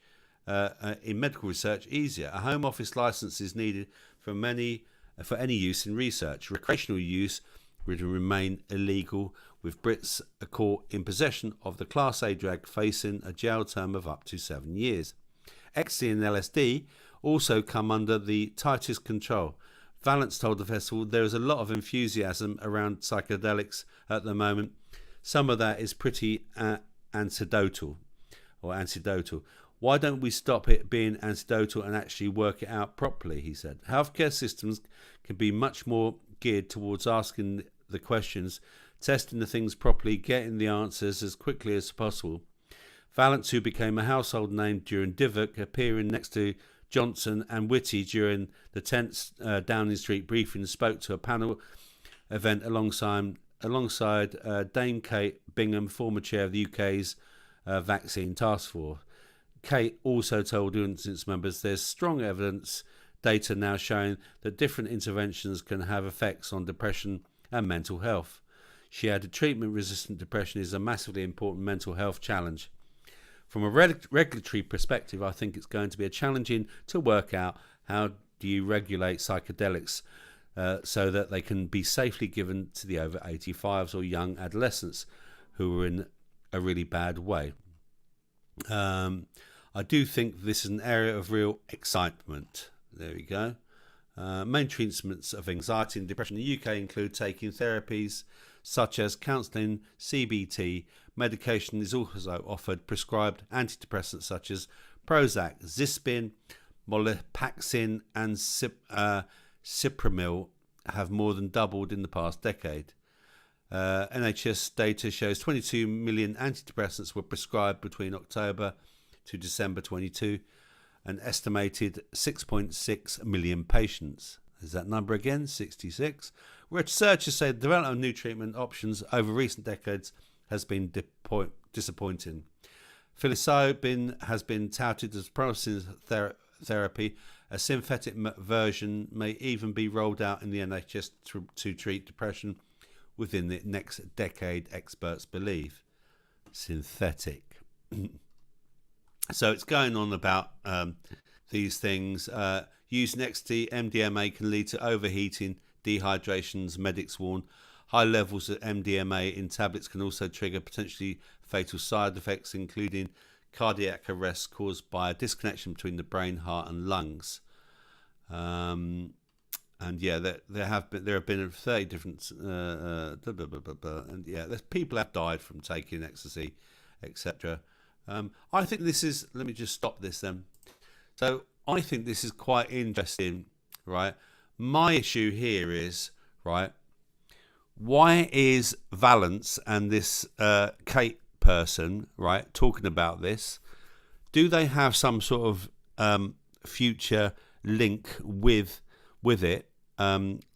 Easier. A Home Office licence is needed for any use in research. Recreational use would remain illegal, with Brits caught in possession of the Class A drug facing a jail term of up to 7 years. Ecstasy and LSD also come under the tightest control. Vallance told the festival there is a lot of enthusiasm around psychedelics at the moment. Some of that is pretty anecdotal. Why don't we stop it being anecdotal and actually work it out properly, he said. Healthcare systems can be much more geared towards asking the questions, testing the things properly, getting the answers as quickly as possible. Vallance, who became a household name during Divok, appearing next to Johnson and Whitty during the 10th Downing Street briefing, spoke to a panel event alongside Dame Kate Bingham, former chair of the UK's vaccine task force. Kate also told audience members there's strong evidence data now showing that different interventions can have effects on depression and mental health. She added treatment-resistant depression is a massively important mental health challenge. From a regulatory perspective, I think it's going to be challenging to work out how deregulate psychedelics so that they can be safely given to the over 85s or young adolescents who are in a really bad way. I do think this is an area of real excitement. There we go. Main treatments of anxiety and depression in the UK include taking therapies such as counselling, CBT. Medication is also offered. Prescribed antidepressants such as Prozac, Zispin, Molipaxin and Cipramil have more than doubled in the past decade. NHS data shows 22 million antidepressants were prescribed between October to December 22, an estimated 6.6 million patients. Is that number again? 66. Researchers say the development of new treatment options over recent decades has been disappointing. Psilocybin has been touted as promising therapy. A synthetic version may even be rolled out in the NHS to treat depression within the next decade, experts believe. Synthetic. So it's going on about these things. Use next to MDMA can lead to overheating, dehydrations, medics warn. High levels of MDMA in tablets can also trigger potentially fatal side effects, including cardiac arrest caused by a disconnection between the brain, heart, and lungs. And yeah, there have been 30 different and yeah, people have died from taking ecstasy, etc. I think this is. Let me just stop this then. So I think this is quite interesting, right? My issue here is, right, why is Valence and this Kate person, right, talking about this? Do they have some sort of future link with it?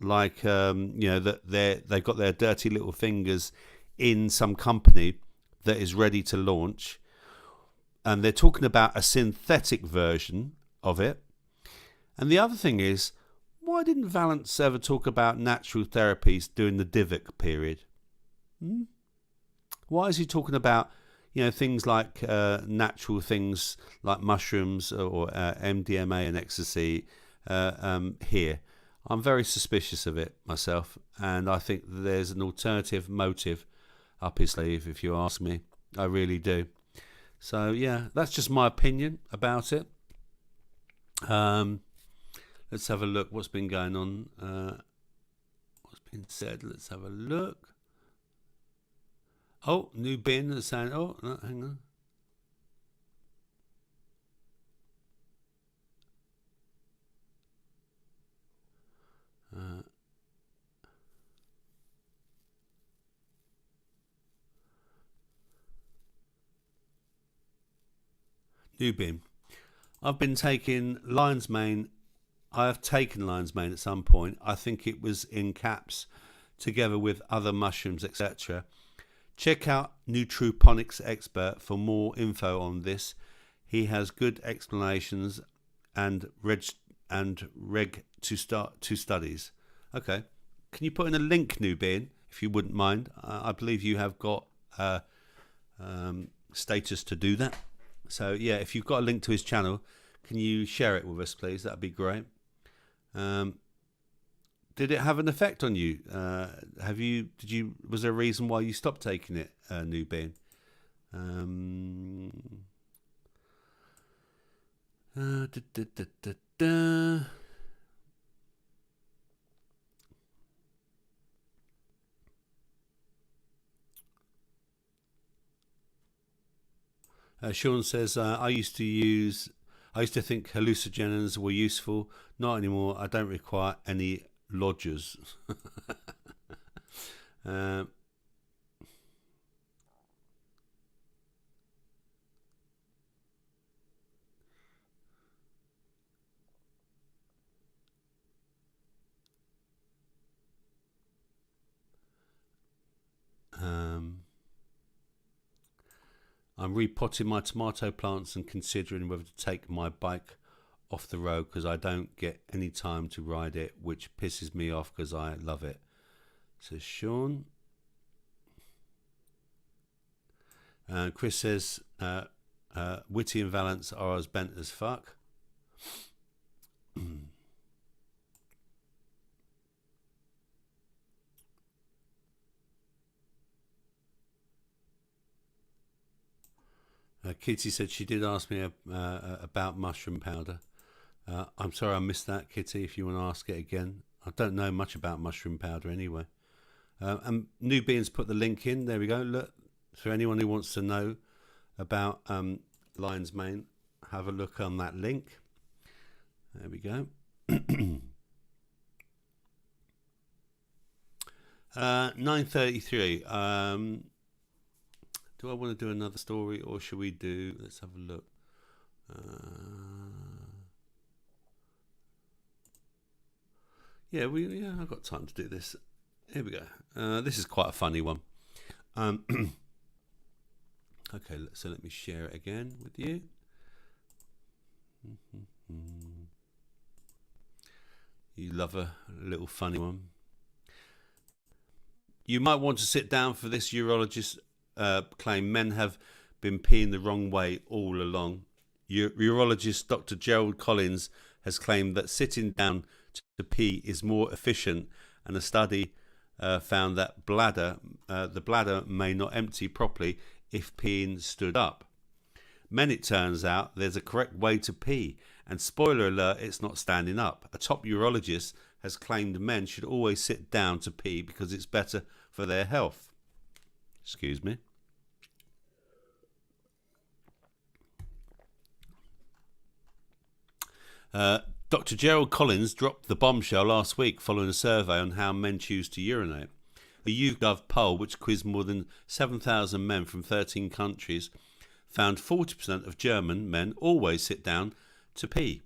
Like you know, that they've got their dirty little fingers in some company that is ready to launch, and they're talking about a synthetic version of it. And the other thing is, why didn't Valence ever talk about natural therapies during the Divock period? Why is he talking about, you know, things like natural things like mushrooms or MDMA and ecstasy here? I'm very suspicious of it myself, and I think there's an alternative motive up his sleeve, if you ask me. I really do. So yeah, that's just my opinion about it. Let's have a look what's been going on, what's been said. Let's have a look. Oh, new bin is saying, oh no, hang on. New bin. I've been taking lion's mane. I have taken lion's mane at some point. I think it was in caps together with other mushrooms, etc. Check out Nutruponics Expert for more info on this. He has good explanations and reg to studies. Okay, can you put in a link, Nubin, if you wouldn't mind? I believe you have got status to do that. So yeah, if you've got a link to his channel, can you share it with us, please? That'd be great. Did it have an effect on you? Was there a reason why you stopped taking it, Nubin? Sean says, I used to think hallucinogens were useful. Not anymore. I don't require any lodgers. I'm repotting my tomato plants and considering whether to take my bike off the road because I don't get any time to ride it, which pisses me off because I love it. Says Sean. Chris says Whitty and Valence are as bent as fuck. Kitty said she did ask me about mushroom powder. I'm sorry I missed that, Kitty. If you want to ask it again, I don't know much about mushroom powder anyway. And New Beings put the link in. There we go. Look, for anyone who wants to know about lion's mane, have a look on that link. There we go. 9:33. Do I want to do another story, or should we do? Let's have a look. Yeah, I've got time to do this. Here we go. This is quite a funny one. Okay, so let me share it again with you. You love a little funny one. You might want to sit down for this. Urologist claim men have been peeing the wrong way all along. Urologist Dr. Gerald Collins has claimed that sitting down to pee is more efficient, and a study found that the bladder may not empty properly if peeing stood up. Men, it turns out, there's a correct way to pee, and spoiler alert, it's not standing up. A top urologist has claimed men should always sit down to pee because it's better for their health. Excuse me. Dr. Gerald Collins dropped the bombshell last week following a survey on how men choose to urinate. A YouGov poll, which quizzed more than 7,000 men from 13 countries, found 40% of German men always sit down to pee.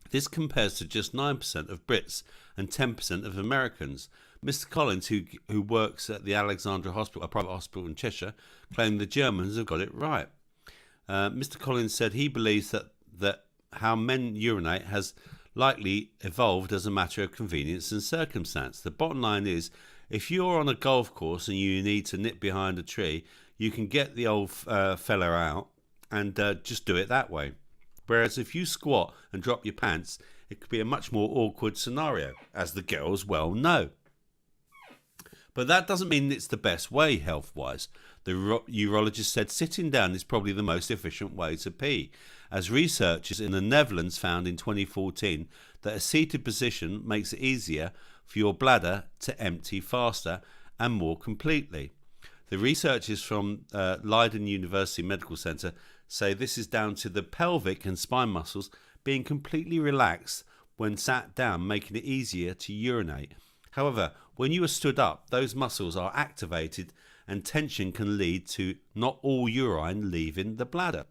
This compares to just 9% of Brits and 10% of Americans. Mr. Collins, who works at the Alexandra Hospital, a private hospital in Cheshire, claimed the Germans have got it right. Mr. Collins said he believes that how men urinate has likely evolved as a matter of convenience and circumstance. The bottom line is, if you're on a golf course and you need to nip behind a tree, you can get the old fella out and just do it that way. Whereas if you squat and drop your pants, it could be a much more awkward scenario, as the girls well know. But that doesn't mean it's the best way health-wise. The urologist said sitting down is probably the most efficient way to pee, as researchers in the Netherlands found in 2014 that a seated position makes it easier for your bladder to empty faster and more completely. The researchers from Leiden University Medical Center say this is down to the pelvic and spine muscles being completely relaxed when sat down, making it easier to urinate. However, when you are stood up, those muscles are activated and tension can lead to not all urine leaving the bladder.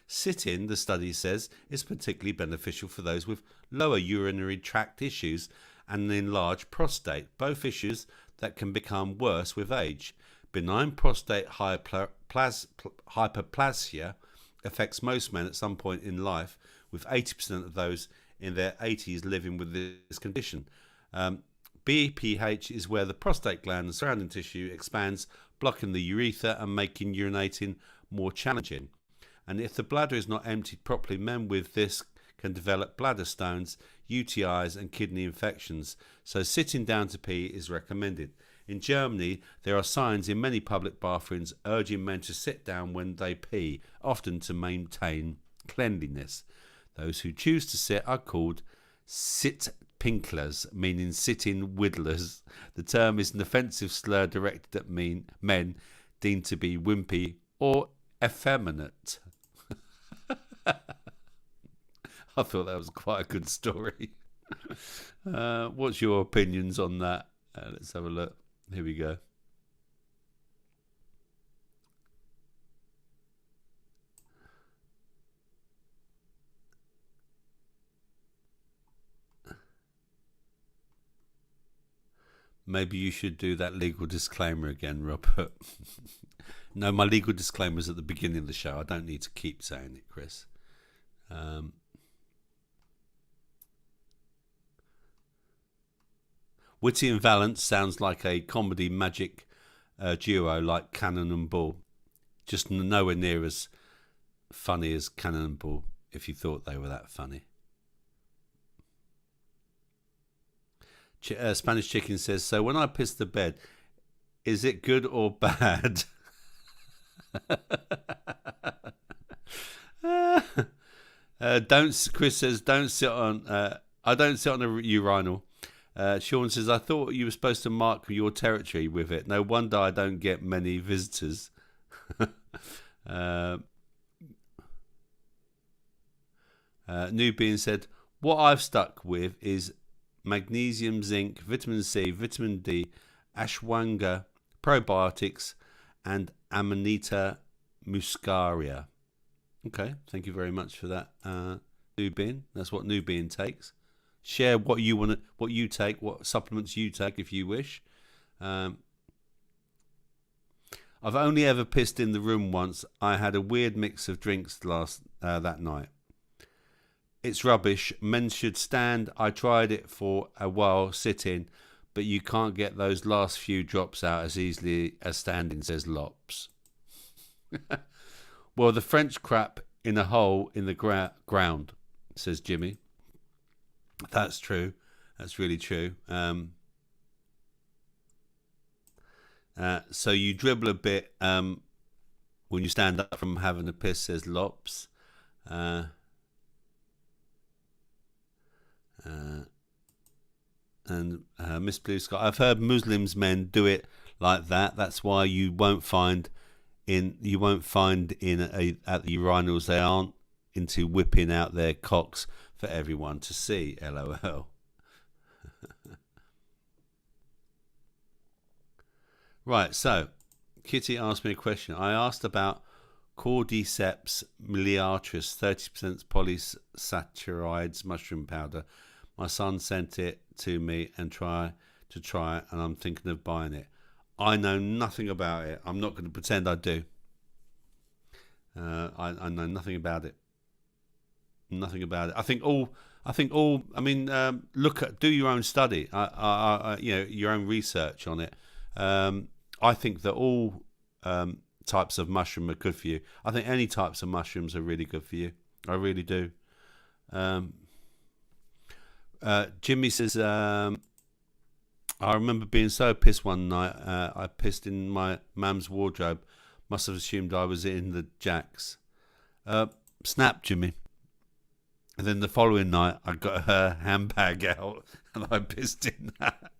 Sitting, the study says, is particularly beneficial for those with lower urinary tract issues and an enlarged prostate, both issues that can become worse with age. Benign prostate hyperplasia affects most men at some point in life, with 80% of those in their 80s living with this condition. BPH is where the prostate gland and surrounding tissue expands, blocking the urethra and making urinating more challenging. And if the bladder is not emptied properly, men with this can develop bladder stones, UTIs and kidney infections. So sitting down to pee is recommended. In Germany, there are signs in many public bathrooms urging men to sit down when they pee, often to maintain cleanliness. Those who choose to sit are called sit-pinklers, meaning sitting whittlers. The term is an offensive slur directed at men deemed to be wimpy or effeminate. I thought that was quite a good story. What's your opinions on that? Let's have a look. Here we go. Maybe you should do that legal disclaimer again, Robert. No, my legal disclaimer is at the beginning of the show. I don't need to keep saying it, Chris. Witty and Valance sounds like a comedy magic duo like Cannon and Ball. Just nowhere near as funny as Cannon and Ball, if you thought they were that funny. Spanish Chicken says, so when I piss the bed, is it good or bad? Chris says, don't sit on. I don't sit on a urinal. Sean says, I thought you were supposed to mark your territory with it. No wonder I don't get many visitors. Nubian said, what I've stuck with is magnesium, zinc, vitamin C, vitamin D, ashwagandha, probiotics, and Amanita muscaria. Okay, thank you very much for that, Nubian. That's what Nubian takes. Share what you want, what you take, what supplements you take, if you wish. I've only ever pissed in the room once. I had a weird mix of drinks that night. It's rubbish. Men should stand. I tried it for a while, sitting, but you can't get those last few drops out as easily as standing, says Lops. Well, the French crap in a hole in the ground, says Jimmy. That's true. That's really true. So you dribble a bit when you stand up from having a piss, says Lops. And Miss Blue Sky, I've heard Muslims men do it like that. That's why you won't find at the urinals they aren't into whipping out their cocks for everyone to see. LOL. Right, so Kitty asked me a question. I asked about Cordyceps miliaris 30% polysaccharides mushroom powder. My son sent it to me and try it, and I'm thinking of buying it. I know nothing about it. I'm not going to pretend I do. I know nothing about it. Nothing about it. I think all. I mean, do your own study. Your own research on it. I think that all types of mushroom are good for you. I think any types of mushrooms are really good for you. I really do. Jimmy says, I remember being so pissed one night. I pissed in my mum's wardrobe. Must have assumed I was in the jacks. Snap, Jimmy. And then the following night, I got her handbag out and I pissed in that.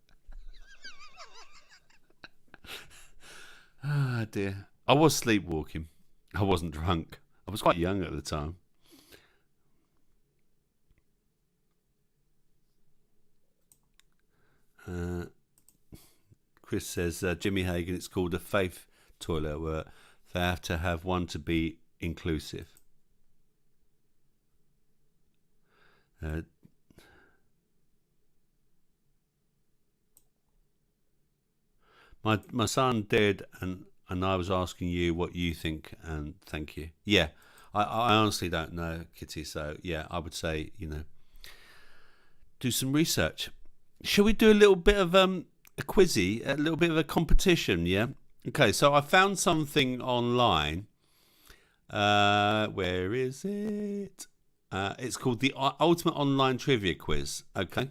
Ah, dear. I was sleepwalking. I wasn't drunk. I was quite young at the time. Chris says, Jimmy Hagan, it's called a faith toilet where they have to have one to be inclusive. My son did, and I was asking you what you think, and thank you. Yeah, I honestly don't know, Kitty, so yeah, I would say, do some research. Shall we do a little bit of a quizzy, a little bit of a competition, yeah? Okay, so I found something online. Where is it? It's called the Ultimate Online Trivia Quiz, okay?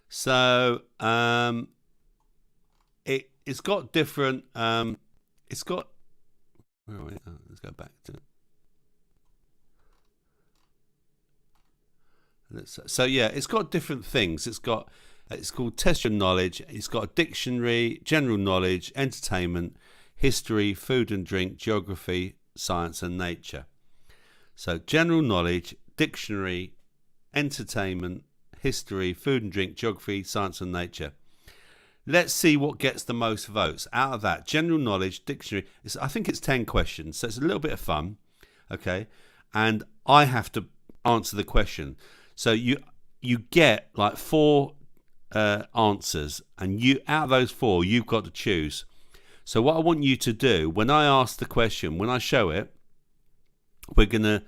So, it's got different, it's got, where are we? Oh, let's go back to it. So yeah, it's got different things. It's called Test Your Knowledge. It's got a dictionary, general knowledge, entertainment, history, food and drink, geography, science and nature. So general knowledge, dictionary, entertainment, history, food and drink, geography, science and nature. Let's see what gets the most votes out of that. General knowledge, dictionary. I think it's 10 questions, so it's a little bit of fun. Okay, and I have to answer the question. So you get like 4 answers, and out of those 4, you've got to choose. So what I want you to do, when I ask the question, when I show it, we're gonna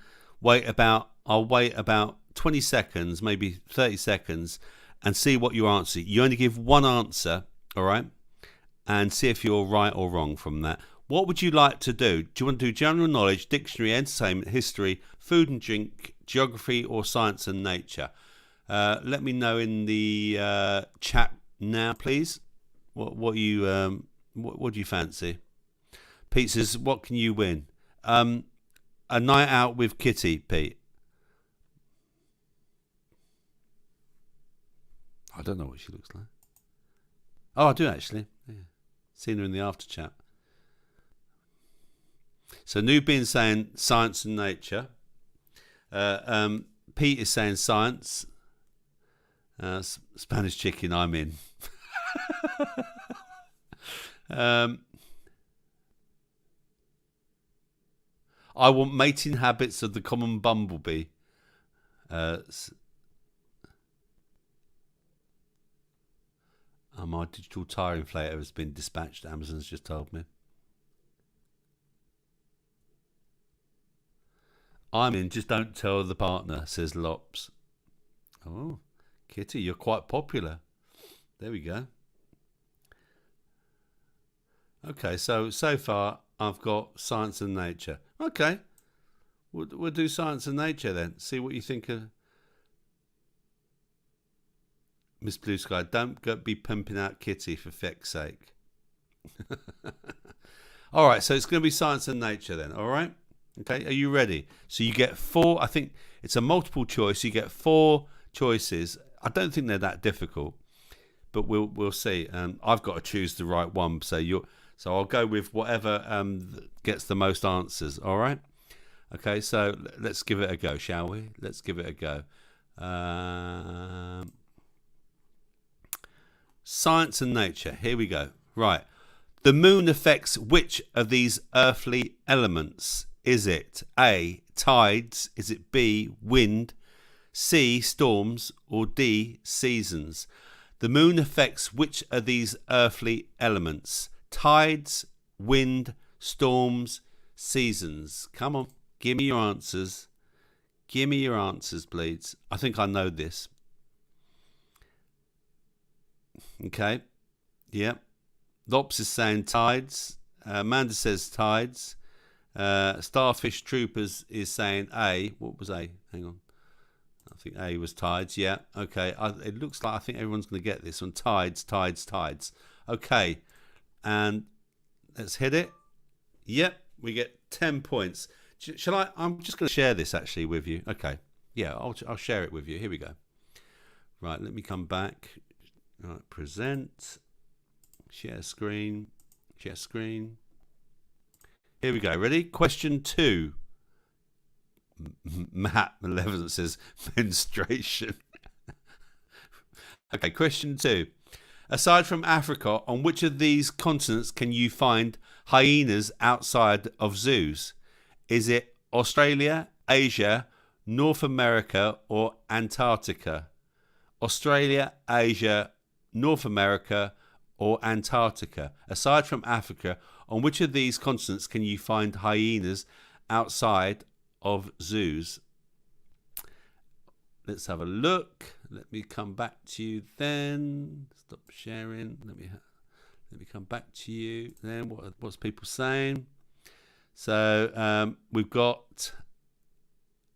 I'll wait about 20 seconds, maybe 30 seconds, and see what you answer. You only give one answer, all right, and see if you're right or wrong from that. What would you like to do? Do you want to do general knowledge, dictionary, entertainment, history, food and drink, geography, or science and nature? Let me know in the chat now, please. What do you fancy? Pete says, what can you win? A night out with Kitty, Pete. I don't know what she looks like. Oh, I do actually. Yeah. Seen her in the after chat. So Nubian's saying science and nature. Pete is saying science. Spanish chicken, I'm in. I want mating habits of the common bumblebee. My digital tire inflator has been dispatched, Amazon's just told me. I'm in, just don't tell the partner, says Lops. Oh, Kitty, you're quite popular. There we go. Okay, so far I've got science and nature. Okay, we'll do science and nature then. See what you think of Miss Blue Sky. Don't be pumping out Kitty for feck's sake. All right, so it's going to be science and nature then. All right. Okay, are you ready? So you get 4. I think it's a multiple choice. You get 4 choices. I don't think they're that difficult, but we'll see. I've got to choose the right one. So I'll go with whatever gets the most answers. All right. Okay, so let's give it a go, shall we? Let's give it a go. Science and nature. Here we go. Right. The moon affects which of these earthly elements? Is it A, tides? Is it B, wind? C, storms? Or D, seasons? The moon affects which of these earthly elements? Tides, wind, storms, seasons. Come on, give me your answers. Give me your answers, please. I think I know this. Okay. Yep. Lops is saying tides. Amanda says tides. Starfish Troopers is saying A. What was A? Hang on. I think A was tides. Yeah. Okay. It looks like I think everyone's going to get this one. Tides. Okay. And let's hit it. Yep. We get 10 points. Shall I? I'm just going to share this actually with you. Okay. Yeah. I'll share it with you. Here we go. Right. Let me come back. Right. Present. Share screen. Here we go. Ready? Question 2. Matt Malevolent says menstruation. Okay, question 2. Aside from Africa, on which of these continents can you find hyenas outside of zoos? Is it Australia, Asia, North America, or Antarctica? Australia, Asia, North America, or Antarctica? Aside from Africa, on which of these continents can you find hyenas outside of zoos? Let's have a look. Let me come back to you then. Stop sharing. Let me come back to you then. What's people saying? So we've got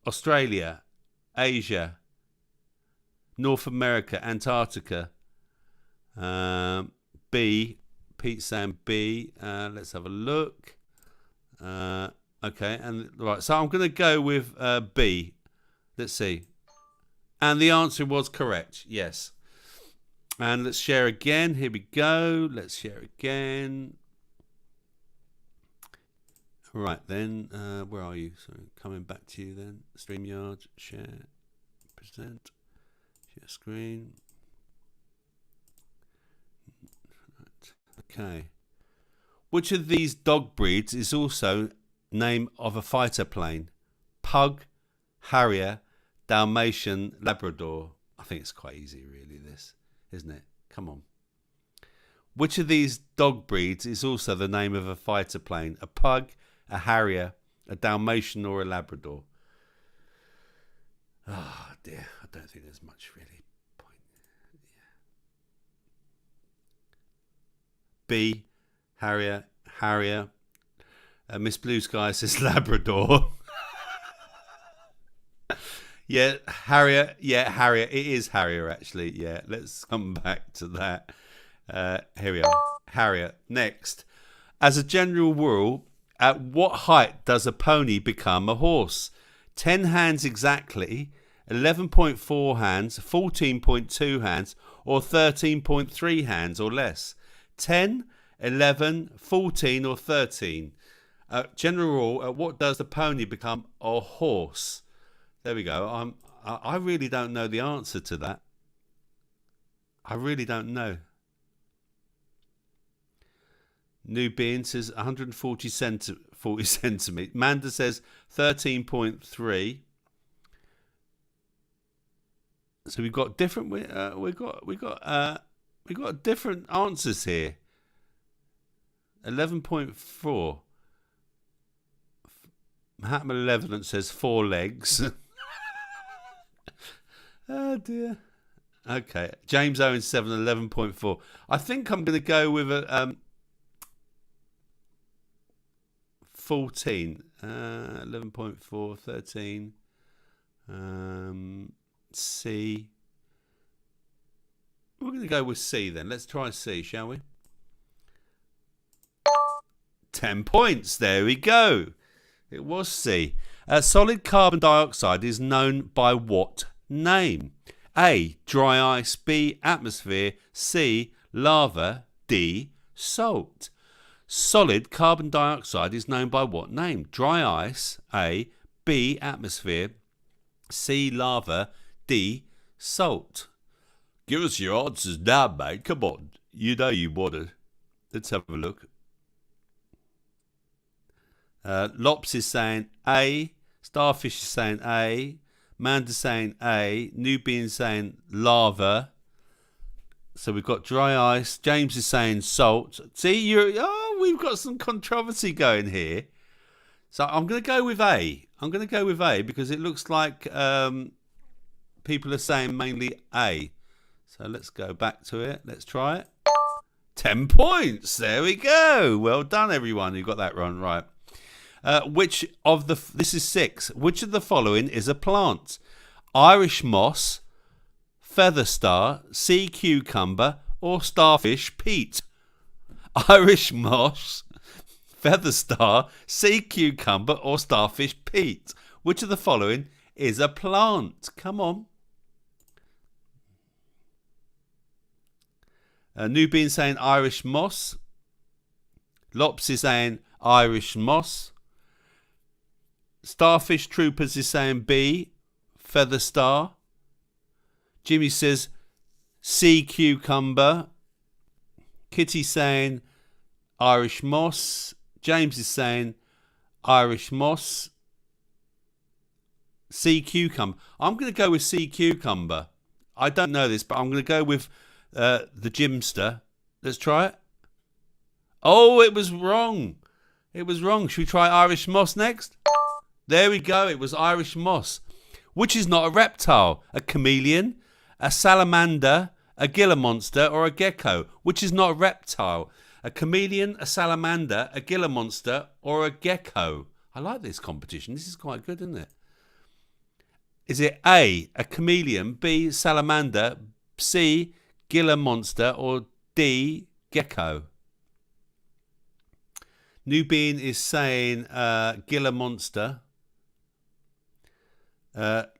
Australia, Asia, North America, Antarctica. B. Pete's saying B. Let's have a look. Okay, and right. So I'm going to go with B. Let's see. And the answer was correct. Yes. And let's share again. Here we go. Let's share again. Right then. Where are you? Sorry, coming back to you then. StreamYard. Share. Present. Share screen. Okay. Which of these dog breeds is also name of a fighter plane? Pug, Harrier, Dalmatian, Labrador. I think it's quite easy really, this, isn't it? Come on. Which of these dog breeds is also the name of a fighter plane? A Pug, a Harrier, a Dalmatian, or a Labrador? Oh dear, I don't think there's much really. B, Harrier. Miss Blue Sky says Labrador. Yeah, Harrier. It is Harrier, actually. Yeah, let's come back to that. Here we are. Harrier. Next. As a general rule, at what height does a pony become a horse? 10 hands exactly, 11.4 hands, 14.2 hands, or 13.3 hands or less? 10, 11, 14 or 13? General rule, at what does the pony become a horse? There we go. I really don't know the answer to that. I really don't know. Nubian says 140 40 centimeters. Manda says 13.3. So we've got different. We've got different answers here. 11.4. Mahatma 11 says 4 legs. Oh dear. Okay. James Owen 7, 11.4. I think I'm going to go with a 14. 11.4, 13. C. We're going to go with C then. Let's try C, shall we? 10 points. There we go. It was C. Solid carbon dioxide is known by what name? A. Dry ice. B. Atmosphere. C. Lava. D. Salt. Solid carbon dioxide is known by what name? Dry ice. A. B. Atmosphere. C. Lava. D. Salt. Give us your answers now, mate. Come on. You know you want it. Let's have a look. Lops is saying A. Starfish is saying A. Manda's saying A. Nubian's saying lava. So we've got dry ice. James is saying salt. See, we've got some controversy going here. So I'm going to go with A. I'm going to go with A because it looks like people are saying mainly A. So let's go back to it. Let's try it. 10 points. There we go. Well done, everyone who got that one right. This is 6. Which of the following is a plant? Irish moss, feather star, sea cucumber, or starfish peat? Irish moss, feather star, sea cucumber, or starfish peat? Which of the following is a plant? Come on. Nubian saying Irish moss. Lops is saying Irish moss. Starfish Troopers is saying B, feather star. Jimmy says sea cucumber. Kitty saying Irish moss. James is saying Irish moss. Sea cucumber. I'm going to go with sea cucumber. I don't know this, but I'm going to go with the Jimster. Let's try it. Oh, it was wrong. It was wrong. Should we try Irish moss next? There we go. It was Irish moss. Which is not a reptile? A chameleon, a salamander, a Gila monster, or a gecko? Which is not a reptile? A chameleon, a salamander, a Gila monster, or a gecko? I like this competition. This is quite good, isn't it? Is it A, a chameleon, B, salamander, C, Gila monster, or D, gecko? Nubian is saying Gila monster.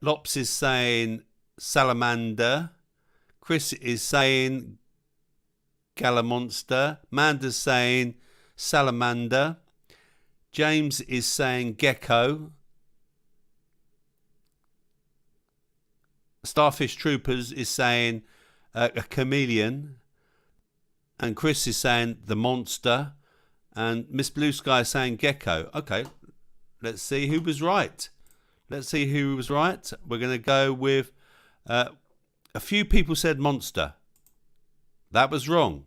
Lops is saying salamander. Chris is saying Gila monster. Manda's saying salamander. James is saying gecko. Starfish Troopers is saying a chameleon. And Chris is saying the monster. And Miss Blue Sky is saying gecko. Okay, let's see who was right. Let's see who was right. We're going to go with a few people said monster. That was wrong.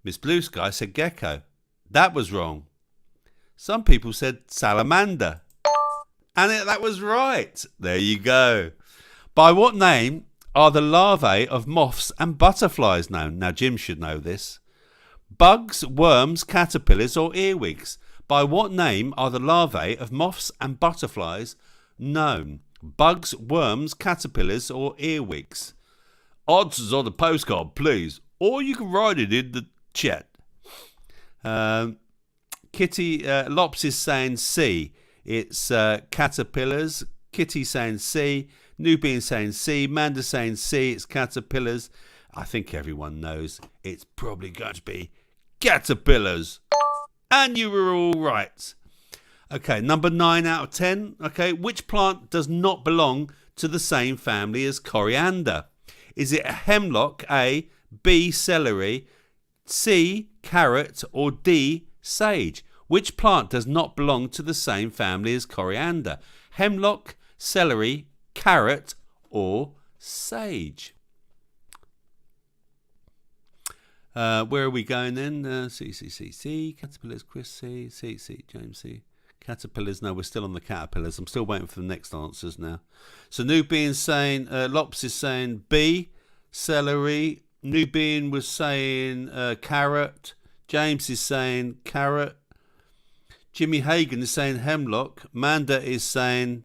Miss Blue Sky said gecko. That was wrong. Some people said salamander. And that was right. There you go. By what name are the larvae of moths and butterflies known? Now, Jim should know this. Bugs, worms, caterpillars, or earwigs? By what name are the larvae of moths and butterflies known? Bugs, worms, caterpillars, or earwigs? Answers on the postcard, please. Or you can write it in the chat. Kitty Lops is saying C. It's caterpillars. Kitty saying C. Nubian saying C. Manda saying C. It's caterpillars. I think everyone knows it's probably going to be caterpillars. And you were all right. Okay, number 9 out of 10. Okay, which plant does not belong to the same family as coriander? Is it a hemlock, A, B, celery, C, carrot, or D, sage? Which plant does not belong to the same family as coriander? Hemlock, celery, carrot, or sage? Where are we going then? C, caterpillars, Chris C, James C. Caterpillars, no, we're still on the caterpillars. I'm still waiting for the next answers now. So Nubian saying, Lops is saying B, celery. Nubian was saying carrot. James is saying carrot. Jimmy Hagan is saying hemlock. Manda is saying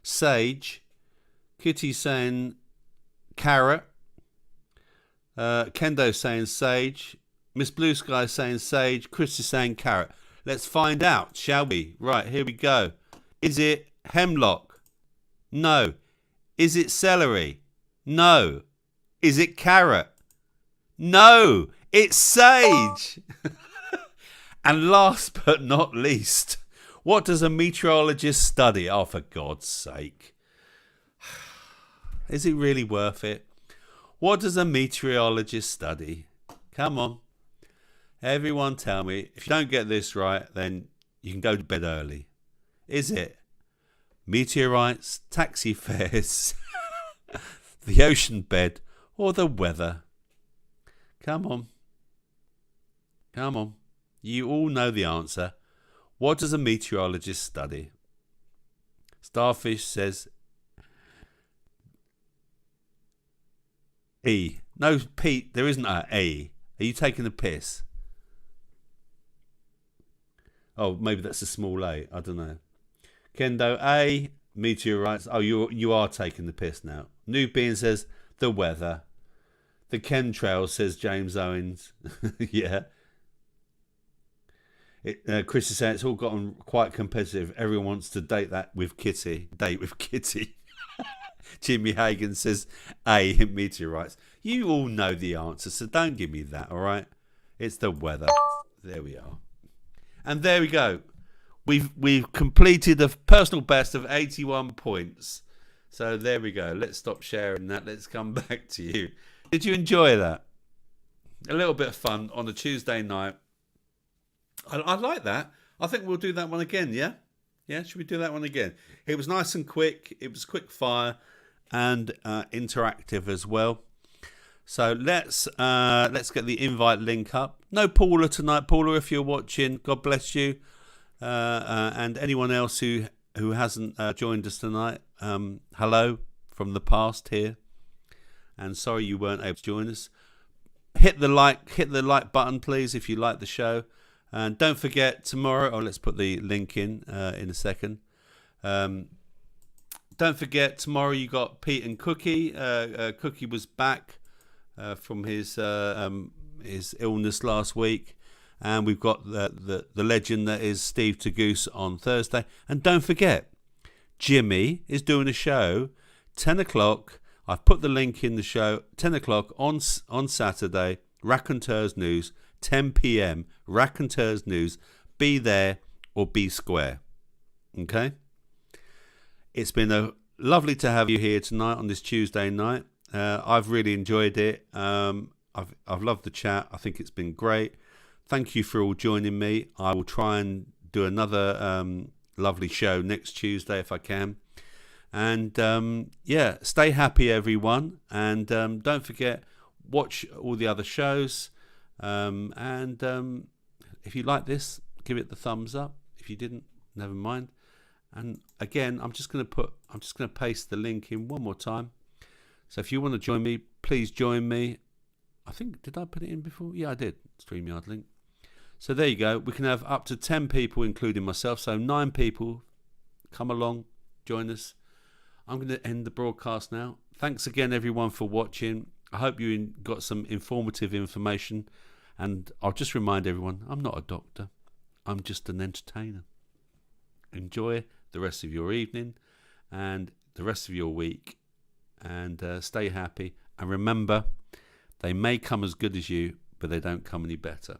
sage. Kitty's saying carrot. Kendo saying sage. Miss Blue Sky saying sage. Chris is saying carrot. Let's find out, shall we? Right, here we go. Is it hemlock? No. Is it celery? No. Is it carrot? No. It's sage. And last but not least, what does a meteorologist study? Oh, for God's sake. Is it really worth it? What does a meteorologist study? Come on. Everyone tell me. If you don't get this right, then you can go to bed early. Is it meteorites, taxi fares, the ocean bed, or the weather? Come on. Come on. You all know the answer. What does a meteorologist study? Starfish says E. No, Pete, there isn't a E. Are you taking the piss? Oh, maybe that's a small A. I don't know. Kendo A. Meteorites. Oh, you are taking the piss now. Nubian says the weather. The chemtrails, says James Owens. Yeah. Chris is saying it's all gotten quite competitive. Everyone wants to date with Kitty. Jimmy Hagan says A, meteorites. You all know the answer, so don't give me that, all right? It's the weather. There we are. And there we go. We've completed a personal best of 81 points. So there we go. Let's stop sharing that. Let's come back to you. Did you enjoy that? A little bit of fun on a Tuesday night. I like that. I think we'll do that one again, yeah? Yeah, should we do that one again? It was nice and quick. It was quick fire and interactive as well. So let's get the invite link up. No Paula tonight. Paula, if you're watching, God bless you. And anyone else who hasn't joined us tonight, hello from the past here. And sorry you weren't able to join us. Hit the like button, please, if you like the show. And don't forget tomorrow. Oh, let's put the link in a second. Don't forget tomorrow you got Pete and Cookie. Cookie was back from his illness last week, and we've got the legend that is Steve Tagoose on Thursday. And don't forget, Jimmy is doing a show 10 o'clock. I've put the link in the show 10 o'clock on Saturday. Raconteurs News. 10 p.m. Raconteurs News. Be there or be square. Okay? It's been lovely to have you here tonight on this Tuesday night. I've really enjoyed it. I've loved the chat. I think it's been great. Thank you for all joining me. I will try and do another lovely show next Tuesday if I can. And yeah, stay happy everyone. And don't forget, watch all the other shows. And if you like this, give it the thumbs up. If you didn't, never mind. And again, I'm just going to paste the link in one more time. So if you want to join me, please join me. I think, did I put it in before? Yeah, I did. StreamYard link. So there you go. We can have up to 10 people, including myself. So 9 people. Come along, join us. I'm going to end the broadcast now. Thanks again, everyone, for watching. I hope you got some informative information. And I'll just remind everyone, I'm not a doctor. I'm just an entertainer. Enjoy the rest of your evening and the rest of your week, and stay happy. And remember, they may come as good as you, but they don't come any better.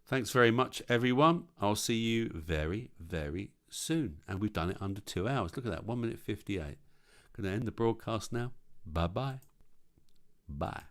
Thanks very much, everyone. I'll see you very, very soon. And we've done it under 2 hours. Look at that, 1 minute 58. Going to end the broadcast now. Bye-bye. Bye.